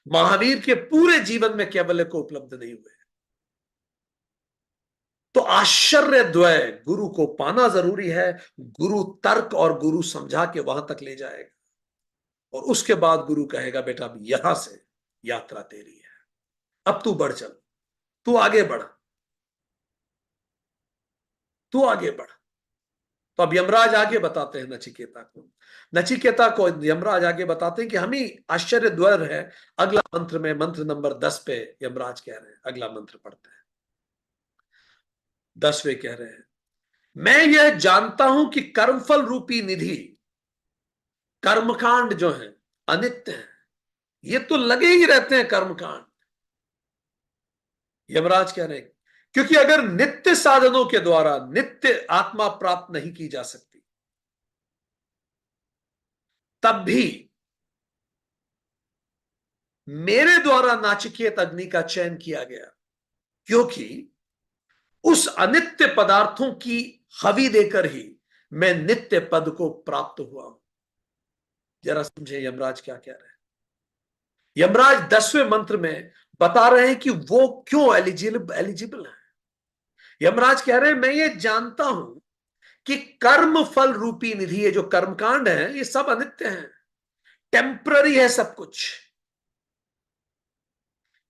Speaker 2: महावीर के पूरे जीवन में कैवल्य को उपलब्ध नहीं हुए। तो आश्चर्य द्वय, गुरु को पाना जरूरी है, गुरु तर्क और गुरु समझा के वहां तक ले जाएगा, और उसके बाद गुरु कहेगा बेटा अब यहां से यात्रा तेरी है, अब तू बढ़ चल, तू आगे बढ़, तू आगे बढ़। तो अब यमराज आगे बताते हैं नचिकेता को, नचिकेता को यमराज आगे बताते हैं कि हम ही आश्चर्य द्वय है। अगला मंत्र में, मंत्र नंबर 10 पे यमराज कह रहे हैं, अगला मंत्र पढ़ते हैं। 10वें कह रहे हैं, मैं यह जानता हूं कि कर्मफल रूपी निधि, कर्मकांड जो है अनित्य है, ये तो लगे ही रहते हैं कर्मकांड। यमराज कह रहे हैं क्योंकि अगर नित्य साधनों के द्वारा नित्य आत्मा प्राप्त नहीं की जा सकती, तब भी मेरे द्वारा नाचिकेत अग्नि का चयन किया गया, क्योंकि उस अनित्य पदार्थों की हवि देकर ही मैं नित्य पद को प्राप्त हुआ हूं। जरा समझे यमराज क्या कह रहे हैं। यमराज 10वें मंत्र में बता रहे हैं कि वो क्यों एलिजिबल है। यमराज कह रहे हैं मैं ये जानता हूं कि कर्म फल रूपी निधि, ये जो कर्मकांड है ये सब अनित्य है, टेम्पररी है सब कुछ,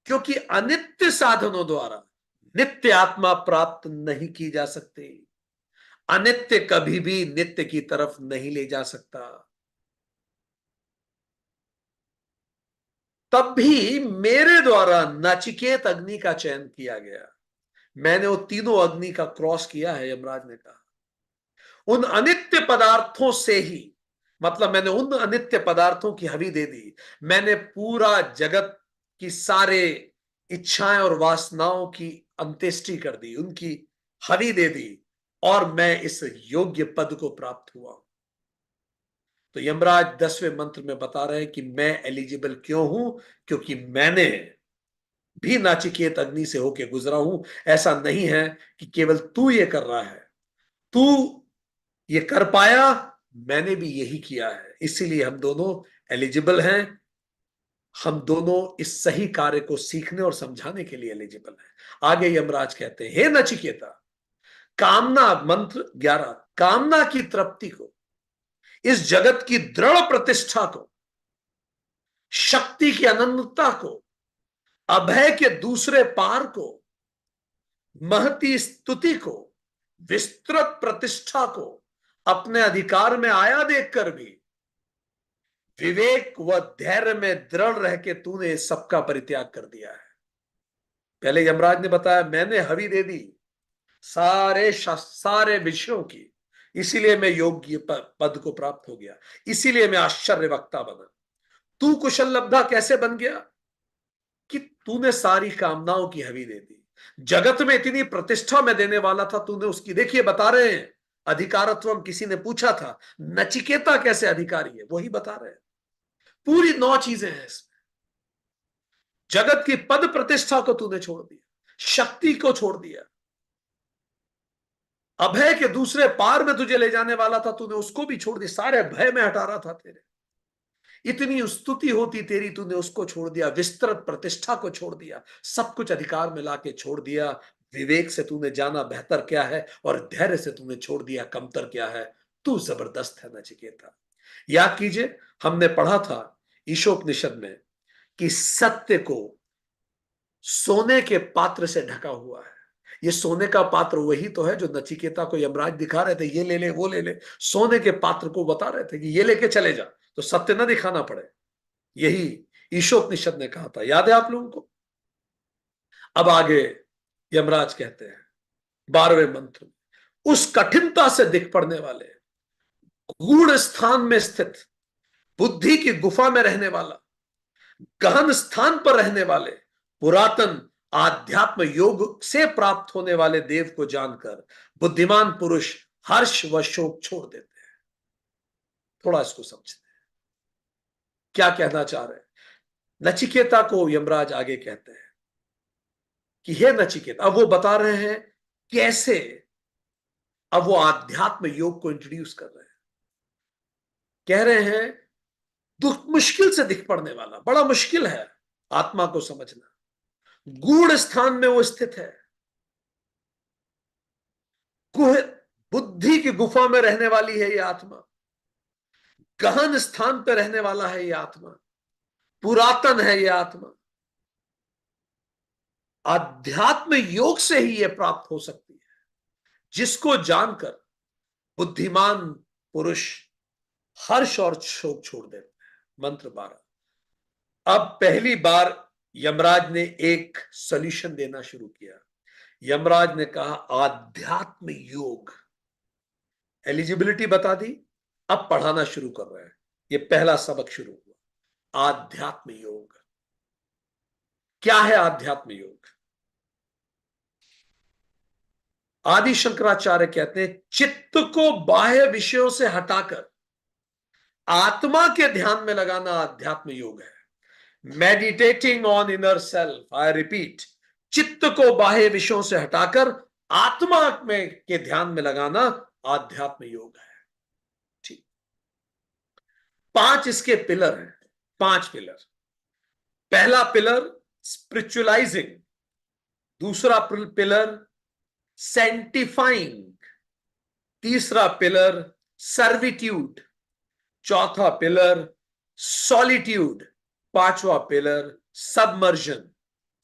Speaker 2: क्योंकि अनित्य साधनों द्वारा नित्य आत्मा प्राप्त नहीं की जा सकती। अनित्य कभी भी नित्य की तरफ नहीं ले जा सकता। तब भी मेरे द्वारा नचिकेत अग्नि का चयन किया गया, मैंने वो तीनों अग्नि का क्रॉस किया है। यमराज ने कहा उन अनित्य पदार्थों से ही, मतलब मैंने उन अनित्य पदार्थों की हवि दे दी, मैंने पूरा जगत की सारे इच्छाएं और वासनाओं की अंत्येष्टि कर दी, उनकी हवि दे दी, और मैं इस योग्य पद को प्राप्त हुआ। तो यमराज 10वें मंत्र में बता रहे हैं कि मैं एलिजिबल क्यों हूं, क्योंकि मैंने भी नाचिकेत अग्नि से होके गुजरा हूं। ऐसा नहीं है कि केवल तू ये कर रहा है, तू ये कर पाया, मैंने भी यही किया है, इसीलिए हम दोनों एलिजिबल हैं। हम दोनों इस सही कार्य को सीखने और समझाने के लिए एलिजिबल हैं। आगे यमराज कहते हैं, हे नचिकेता, कामना, मंत्र 11, कामना की तृप्ति को, इस जगत की दृढ़ प्रतिष्ठा को, शक्ति की अनंतता को, अभय के दूसरे पार को, महती स्तुति को, विस्तृत प्रतिष्ठा को अपने अधिकार में आया देखकर भी विवेक व धैर्य में दृढ़ रह के तूने सबका परित्याग कर दिया है। पहले यमराज ने बताया मैंने हवि दे दी सारे विषयों की, इसीलिए मैं योग्य पद को प्राप्त हो गया, इसीलिए मैं आश्चर्य वक्ता बना। तू कुशल लब्धा कैसे बन गया? कि तूने सारी कामनाओं की हवि दे दी, जगत में इतनी प्रतिष्ठा में देने वाला था, तूने उसकी, देखिए बता रहे हैं अधिकारत्वम, किसी ने पूछा था नचिकेता कैसे अधिकारी है, वही बता रहे हैं। पूरी 9 चीजें हैं इसमें। जगत की पद प्रतिष्ठा को तूने छोड़ दिया, शक्ति को छोड़ दिया, अभय के दूसरे पार में तुझे ले जाने वाला था, तूने उसको भी छोड़ दिया, सारे भय में हटा रहा था तेरे, इतनी स्तुति होती तेरी, तूने उसको छोड़ दिया, विस्तृत प्रतिष्ठा को छोड़ दिया, सब कुछ अधिकार में लाके छोड़ दिया। विवेक से तूने जाना बेहतर क्या है, और धैर्य से तूने छोड़ दिया कमतर क्या है। तू जबरदस्त है नचिकेता। याद कीजिए हमने पढ़ा था ईशोपनिषद में कि सत्य को सोने के पात्र से ढका हुआ है। ये सोने का पात्र वही तो है जो नचिकेता को यमराज दिखा रहे थे, ये ले ले वो ले ले, सोने के पात्र को बता रहे थे कि ये लेके चले जा, तो सत्य ना दिखाना पड़े। यही ईशोपनिषद ने कहा था, याद है आप लोगों को। अब आगे यमराज कहते हैं 12वें मंत्र में, उस कठिनता से दिख पड़ने वाले, गूढ़ स्थान में स्थित, बुद्धि की गुफा में रहने वाला, गहन स्थान पर रहने वाले, पुरातन आध्यात्म योग से प्राप्त होने वाले देव को जानकर बुद्धिमान पुरुष हर्ष व शोक छोड़ देते हैं। थोड़ा इसको समझते हैं, क्या कहना चाह रहे हैं। नचिकेता को यमराज आगे कहते हैं कि हे नचिकेता, अब वो बता रहे हैं कैसे, अब वो आध्यात्म योग को इंट्रोड्यूस कर रहे हैं। कह रहे हैं दुख मुश्किल से दिख पड़ने वाला, बड़ा मुश्किल है आत्मा को समझना। गूढ़ स्थान में वो स्थित है, गुह बुद्धि की गुफा में रहने वाली है ये आत्मा, गहन स्थान पर रहने वाला है ये आत्मा, पुरातन है ये आत्मा। आध्यात्म योग से ही यह प्राप्त हो सकती है, जिसको जानकर बुद्धिमान पुरुष हर्ष और शोक छोड़ देते हैं। मंत्र 12। अब पहली बार यमराज ने एक सॉल्यूशन देना शुरू किया। यमराज ने कहा आध्यात्म योग, एलिजिबिलिटी बता दी, अब पढ़ाना शुरू कर रहे हैं। ये पहला सबक शुरू हुआ, आध्यात्म योग। क्या है आध्यात्म योग? आदि शंकराचार्य कहते हैं चित्त को बाह्य विषयों से हटाकर आत्मा के ध्यान में लगाना आध्यात्म योग है। Meditating on inner self, I repeat, चित्त को बाह्य विषयों से हटाकर आत्मा में के ध्यान में लगाना आध्यात्म योग है। ठीक, 5 इसके पिलर हैं, 5 पिलर। पहला पिलर स्पिरिचुअलाइजिंग, दूसरा पिलर सेंटिफाइंग, तीसरा पिलर सर्विट्यूड, चौथा पिलर सॉलिट्यूड, पांचवा pillar submergence.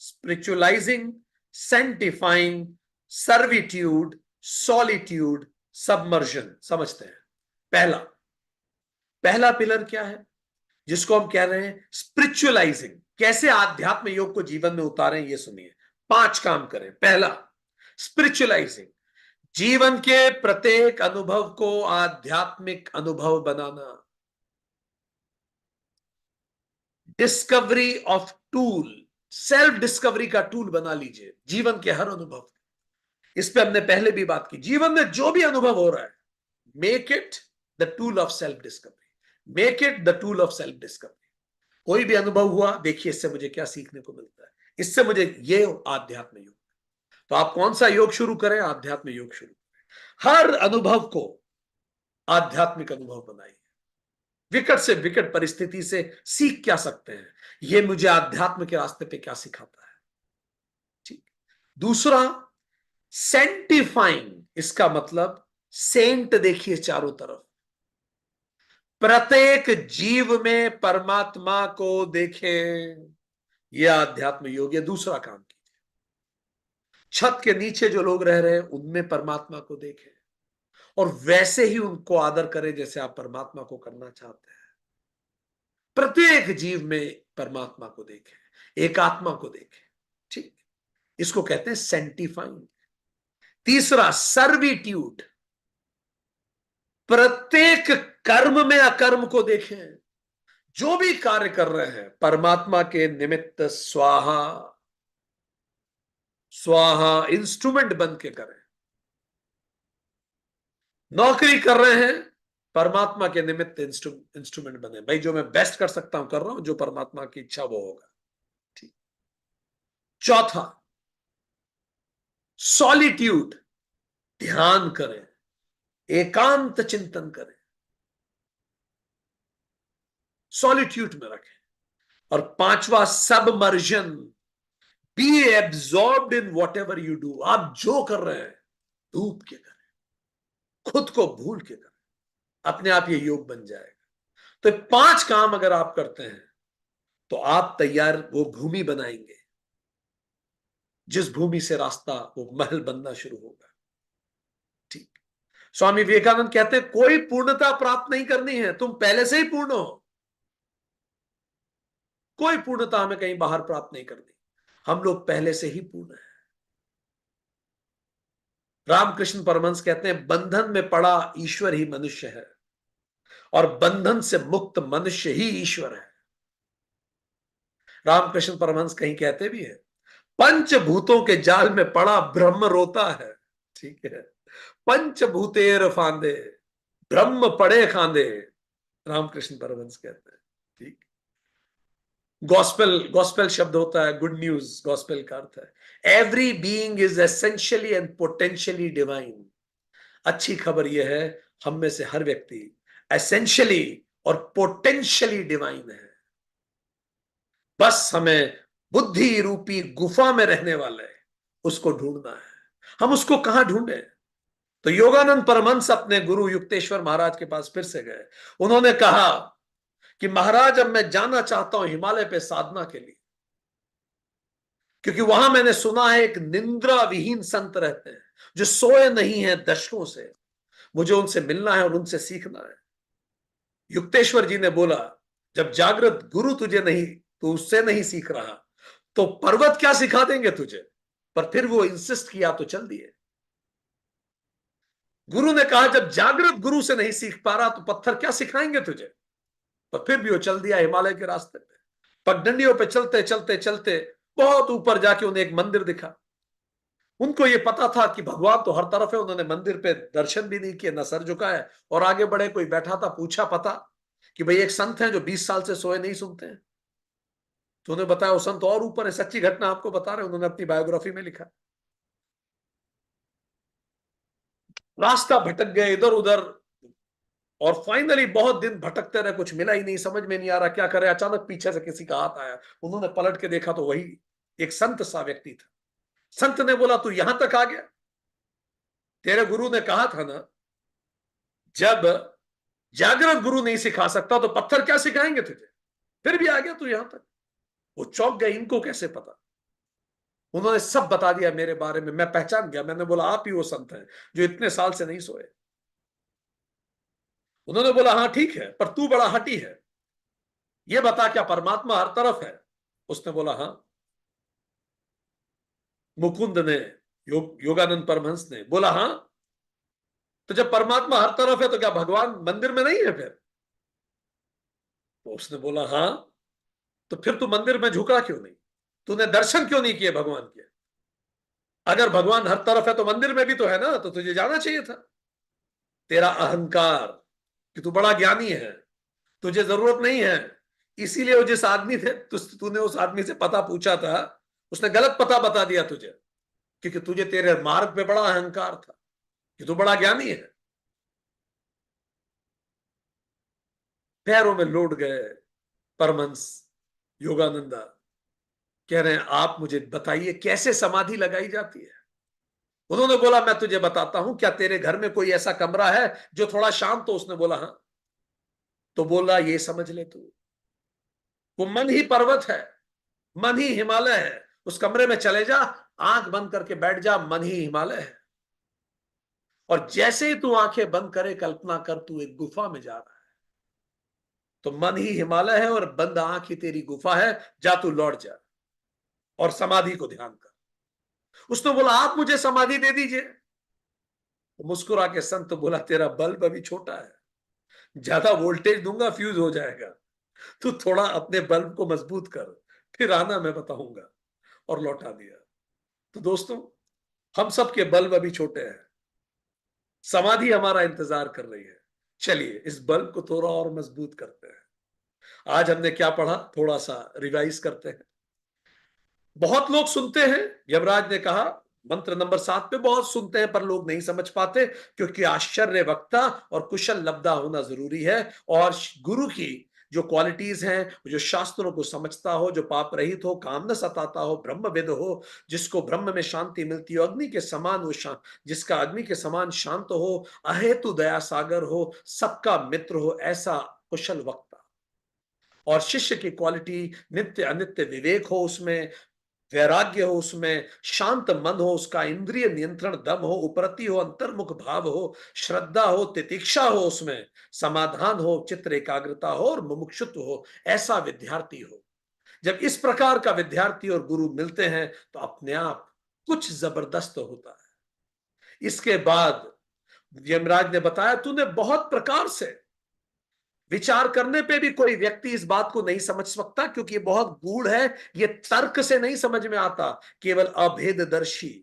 Speaker 2: Spiritualising, sanctifying, servitude, solitude, submergence. समझते हैं। पहला पिलर क्या है, जिसको हम कह रहे हैं स्पिरिचुअलाइजिंग। कैसे आध्यात्म योग को जीवन में उतारें, ये सुनिए। 5 काम करें। पहला, स्पिरिचुअलाइजिंग, जीवन के प्रत्येक अनुभव को आध्यात्मिक अनुभव बनाना। Discovery of tool, self discovery का टूल बना लीजिए जीवन के हर अनुभव। इस पे हमने पहले भी बात की। जीवन में जो भी अनुभव हो रहा है, make it the tool of self discovery, make it the tool of self discovery. कोई भी अनुभव हुआ, देखिए इससे मुझे क्या सीखने को मिलता है, इससे मुझे ये आध्यात्म योग। तो आप कौन सा योग शुरू करें? आध्यात्म योग शुरू करें। हर अनुभव को आध्यात्मिक अनुभव बनाइए। विकट से विकट परिस्थिति से सीख क्या सकते हैं, ये मुझे आध्यात्म के रास्ते पे क्या सिखाता है। ठीक। दूसरा, सेंटिफाइंग, इसका मतलब सेंट देखिए चारों तरफ, प्रत्येक जीव में परमात्मा को देखें, यह आध्यात्म योग है। दूसरा काम कीजिए, छत के नीचे जो लोग रह रहे हैं उनमें परमात्मा को देखें और वैसे ही उनको आदर करें जैसे आप परमात्मा को करना चाहते हैं। प्रत्येक जीव में परमात्मा को देखें, एक आत्मा को देखें। ठीक, इसको कहते हैं सेंटिफाइंग। तीसरा, सर्विट्यूड, प्रत्येक कर्म में अकर्म को देखें। जो भी कार्य कर रहे हैं परमात्मा के निमित्त स्वाहा स्वाहा इंस्ट्रूमेंट बन के करें। नौकरी कर रहे हैं, परमात्मा के निमित्त इंस्ट्रूमेंट बने। भाई जो मैं बेस्ट कर सकता हूं कर रहा हूं, जो परमात्मा की इच्छा वो होगा। ठीक। चौथा, सॉलिट्यूड, ध्यान करें, एकांत चिंतन करें, सॉलिट्यूड में रखें। और पांचवा, submergence, be absorbed in whatever you do. आप जो कर रहे हैं डूब के करें, खुद को भूल के करें, अपने आप ये योग बन जाएगा। तो 5 काम अगर आप करते हैं तो आप तैयार वो भूमि बनाएंगे, जिस भूमि से रास्ता वो महल बनना शुरू होगा। ठीक। स्वामी विवेकानंद कहते हैं कोई पूर्णता प्राप्त नहीं करनी है, तुम पहले से ही पूर्ण हो। कोई पूर्णता हमें कहीं बाहर प्राप्त नहीं करनी, हम लोग पहले से ही पूर्ण हैं। रामकृष्ण परमहंस कहते हैं बंधन में पड़ा ईश्वर ही मनुष्य है और बंधन से मुक्त मनुष्य ही ईश्वर है। रामकृष्ण परमहंस कहीं कहते भी है पंचभूतों के जाल में पड़ा ब्रह्म रोता है। ठीक है, पंचभूतेर फांदे ब्रह्म पड़े खांदे, रामकृष्ण परमहंस कहते हैं। ठीक, गॉस्पेल, गॉस्पेल शब्द होता है गुड न्यूज, गॉस्पेल का अर्थ है every being is essentially and potentially divine. अच्छी खबर यह है, हम में से हर व्यक्ति एसेंशियली और पोटेंशियली डिवाइन है। बस हमें बुद्धि रूपी गुफा में रहने वाले उसको ढूंढना है। हम उसको कहां ढूंढे? तो योगानंद परमहंस अपने गुरु युक्तेश्वर महाराज के पास फिर से गए। उन्होंने कहा कि महाराज, अब मैं जाना चाहता हूं हिमालय पे साधना के लिए, क्योंकि वहां मैंने सुना है एक निंद्रा विहीन संत रहते हैं जो सोए नहीं है दशकों से। मुझे उनसे मिलना है और उनसे सीखना है। युक्तेश्वर जी ने बोला, जब जागृत गुरु तुझे नहीं, तू उससे नहीं सीख रहा, तो पर्वत क्या सिखा देंगे तुझे? पर फिर वो इंसिस्ट किया तो चल दिए। गुरु ने कहा, जब जागृत गुरु से नहीं सीख पा रहा तो पत्थर क्या सिखाएंगे तुझे? पर फिर भी वो चल दिया हिमालय के रास्ते पे। पगडंडियों पे चलते चलते चलते बहुत ऊपर जाके उन्हें एक मंदिर दिखा। उनको ये पता था कि भगवान तो हर तरफ है। उन्होंने मंदिर पे दर्शन भी नहीं किए, न सर झुकाया, और आगे बढ़े। कोई बैठा था, पूछा पता कि भाई एक संत है जो 20 साल से सोए नहीं सुनते हैं। तो उन्हें बताया वो संत और ऊपर है। सच्ची घटना आपको बता रहे, उन्होंने अपनी बायोग्राफी में लिखा। रास्ता भटक गए इधर उधर, और फाइनली बहुत दिन भटकते रहे, कुछ मिला ही नहीं, समझ में नहीं आ रहा क्या करे। अचानक पीछे से किसी का हाथ आया। उन्होंने पलट के देखा तो वही एक संत सा व्यक्ति था। संत ने बोला, तू यहां तक आ गया? तेरे गुरु ने कहा था ना, जब जागृत गुरु नहीं सिखा सकता तो पत्थर क्या सिखाएंगे तुझे? फिर भी आ गया तू यहां तक। वो चौंक गए, इनको कैसे पता? उन्होंने सब बता दिया मेरे बारे में। मैं पहचान गया। मैंने बोला, आप ही वो संत हैं जो इतने साल से नहीं सोए। उन्होंने बोला, हाँ ठीक है, पर तू बड़ा हठी है, ये बता क्या परमात्मा हर तरफ है? उसने बोला, हाँ। मुकुंद ने, योगानंद परमहंस ने बोला, हाँ। तो जब परमात्मा हर तरफ है तो क्या भगवान मंदिर में नहीं है फिर? तो उसने बोला, हाँ। तो फिर तू मंदिर में झुका क्यों नहीं? तूने दर्शन क्यों नहीं किए भगवान के? अगर भगवान हर तरफ है तो मंदिर में भी तो है ना, तो तुझे जाना चाहिए था। तेरा अहंकार कि तू बड़ा ज्ञानी है, तुझे जरूरत नहीं है। इसीलिए वो जिस आदमी थे, तूने उस आदमी से पता पूछा था, उसने गलत पता बता दिया तुझे, क्योंकि तुझे तेरे मार्ग पे बड़ा अहंकार था कि तू बड़ा ज्ञानी है। पैरों में लौट गए परमंश योगानंदा। कह रहे हैं, आप मुझे बताइए कैसे समाधि लगाई जाती है? उन्होंने बोला, मैं तुझे बताता हूं। क्या तेरे घर में कोई ऐसा कमरा है जो थोड़ा शांत हो? उसने बोला, हाँ। तो बोला, ये समझ ले तू, वो मन ही पर्वत है, मन ही हिमालय है। उस कमरे में चले जा, आंख बंद करके बैठ जा, मन ही हिमालय है। और जैसे ही तू आंखें बंद करे, कल्पना कर तू एक गुफा में जा रहा है। तो मन ही हिमालय है और बंद आंख ही तेरी गुफा है। जा, तू लौट जा और समाधि को ध्यान कर। उसने बोला, आप मुझे समाधि दे दीजिए। तो मुस्कुरा के संत बोला, तेरा बल्ब अभी छोटा है, ज्यादा वोल्टेज दूंगा फ्यूज हो जाएगा। तू थोड़ा अपने बल्ब को मजबूत कर, फिर आना, मैं बताऊंगा। और लौटा दिया। तो दोस्तों, हम सबके बल्ब अभी छोटे हैं, समाधि हमारा इंतजार कर रही है। चलिए इस बल्ब को थोड़ा और मजबूत करते हैं। आज हमने क्या पढ़ा, थोड़ा सा रिवाइज करते हैं। बहुत लोग सुनते हैं, यमराज ने कहा मंत्र नंबर 7 पे, बहुत सुनते हैं पर लोग नहीं समझ पाते, क्योंकि आश्चर्य वक्ता और कुशल लब्धा होना जरूरी है। और गुरु की जो क्वालिटीज हैं, जो शास्त्रों को समझता हो, जो पाप रहित हो, काम न सताता हो, ब्रह्मविद हो, जिसको ब्रह्म में शांति मिलती हो, अग्नि के समान वो शांत, जिसका अग्नि के समान शांत हो, अहेतु दया सागर हो, सबका मित्र हो, ऐसा कुशल वक्ता। और शिष्य की क्वालिटी, नित्य अनित्य विवेक हो उसमें, वैराग्य हो उसमें, शांत मन हो उसका, इंद्रिय नियंत्रण दम हो, उपरति हो, अंतर्मुख भाव हो, श्रद्धा हो, तितिक्षा हो उसमें, समाधान हो, चित्त एकाग्रता हो और मुमुक्षुत्व हो, ऐसा विद्यार्थी हो। जब इस प्रकार का विद्यार्थी और गुरु मिलते हैं तो अपने आप कुछ जबरदस्त होता है। इसके बाद यमराज ने बताया, तूने बहुत प्रकार से विचार करने पे भी कोई व्यक्ति इस बात को नहीं समझ सकता, क्योंकि ये बहुत गूढ़ है, ये तर्क से नहीं समझ में आता। केवल अभेददर्शी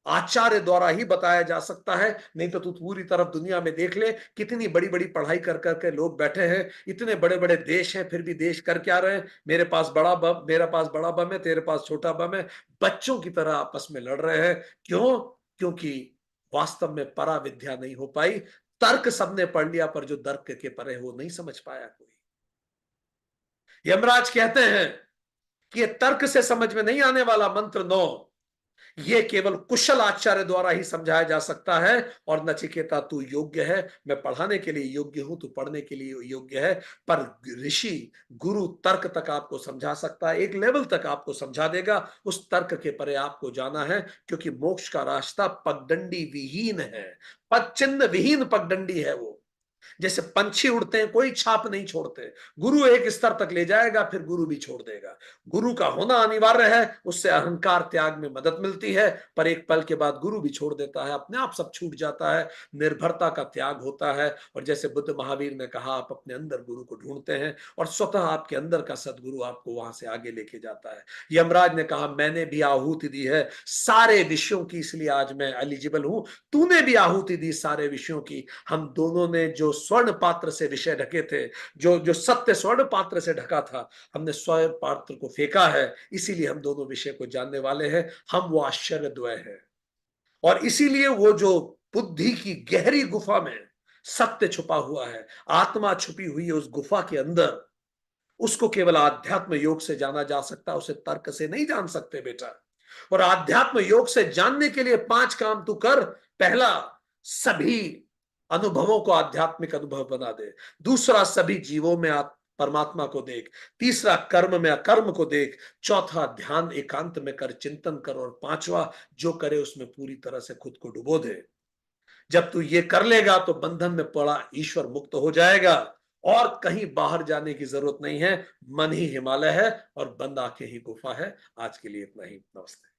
Speaker 2: आचार्य द्वारा ही बताया जा सकता है। नहीं तो तू पूरी तरफ दुनिया में देख ले, कितनी बड़ी बड़ी पढ़ाई कर करके लोग बैठे हैं, इतने बड़े बड़े देश हैं, फिर भी देश कर क्या रहे हैं? मेरे पास बड़ा बम, मेरे पास बड़ा बम है, तेरे पास छोटा बम है, बच्चों की तरह आपस में लड़ रहे हैं। क्यों? क्योंकि वास्तव में परा विद्या नहीं हो पाई। तर्क सबने पढ़ लिया, पर जो तर्क के परे वो नहीं समझ पाया कोई। यमराज कहते हैं कि ये तर्क से समझ में नहीं आने वाला मंत्र 9, ये केवल कुशल आचार्य द्वारा ही समझाया जा सकता है। और नचिकेता, तू योग्य है, मैं पढ़ाने के लिए योग्य हूं, तू पढ़ने के लिए योग्य है। पर ऋषि गुरु तर्क तक आपको समझा सकता है, एक लेवल तक आपको समझा देगा, उस तर्क के परे आपको जाना है। क्योंकि मोक्ष का रास्ता पगडंडी विहीन है, पद चिन्ह विहीन पगडंडी है वो। जैसे पंछी उड़ते हैं, कोई छाप नहीं छोड़ते। गुरु एक स्तर तक ले जाएगा, फिर गुरु भी छोड़ देगा। गुरु का होना अनिवार्य है, उससे अहंकार त्याग में मदद मिलती है। पर एक पल के बाद गुरु भी छोड़ देता है, अपने आप सब छूट जाता है, निर्भरता का त्याग होता है। और जैसे बुद्ध महावीर ने कहा, आप अपने अंदर गुरु को ढूंढते हैं और स्वतः आपके अंदर का सदगुरु आपको वहां से आगे लेके जाता है। यमराज ने कहा, मैंने भी आहुति दी है सारे विषयों की, इसलिए आज मैं एलिजिबल हूं। तूने भी आहुति दी सारे विषयों की। हम दोनों ने जो स्वर्ण पात्र से विषय ढके थे, जो जो सत्य स्वर्ण पात्र से ढका था, हमने स्वर्ण पात्र को फेंका है। इसीलिए हम दोनों विषय को जानने वाले हैं। हम वो आश्चर्यद्वय हैं। और इसीलिए वो जो बुद्धि की गहरी गुफा में सत्य छुपा हुआ है, आत्मा छुपी हुई है उस गुफा के अंदर, उसको केवल आध्यात्म योग से जाना जा सकता है, उसे तर्क से नहीं जान सकते बेटा। और आध्यात्म योग से जानने के लिए 5 काम तू कर। पहला, सभी अनुभवों को आध्यात्मिक अनुभव बना दे। दूसरा, सभी जीवों में परमात्मा को देख। तीसरा, कर्म में अकर्म को देख। चौथा, ध्यान एकांत में कर, चिंतन कर। और पांचवा, जो करे उसमें पूरी तरह से खुद को डुबो दे। जब तू ये कर लेगा तो बंधन में पड़ा ईश्वर मुक्त हो जाएगा, और कहीं बाहर जाने की जरूरत नहीं है। मन ही हिमालय है और बंद आंखें ही गुफा है। आज के लिए इतना ही। नमस्ते।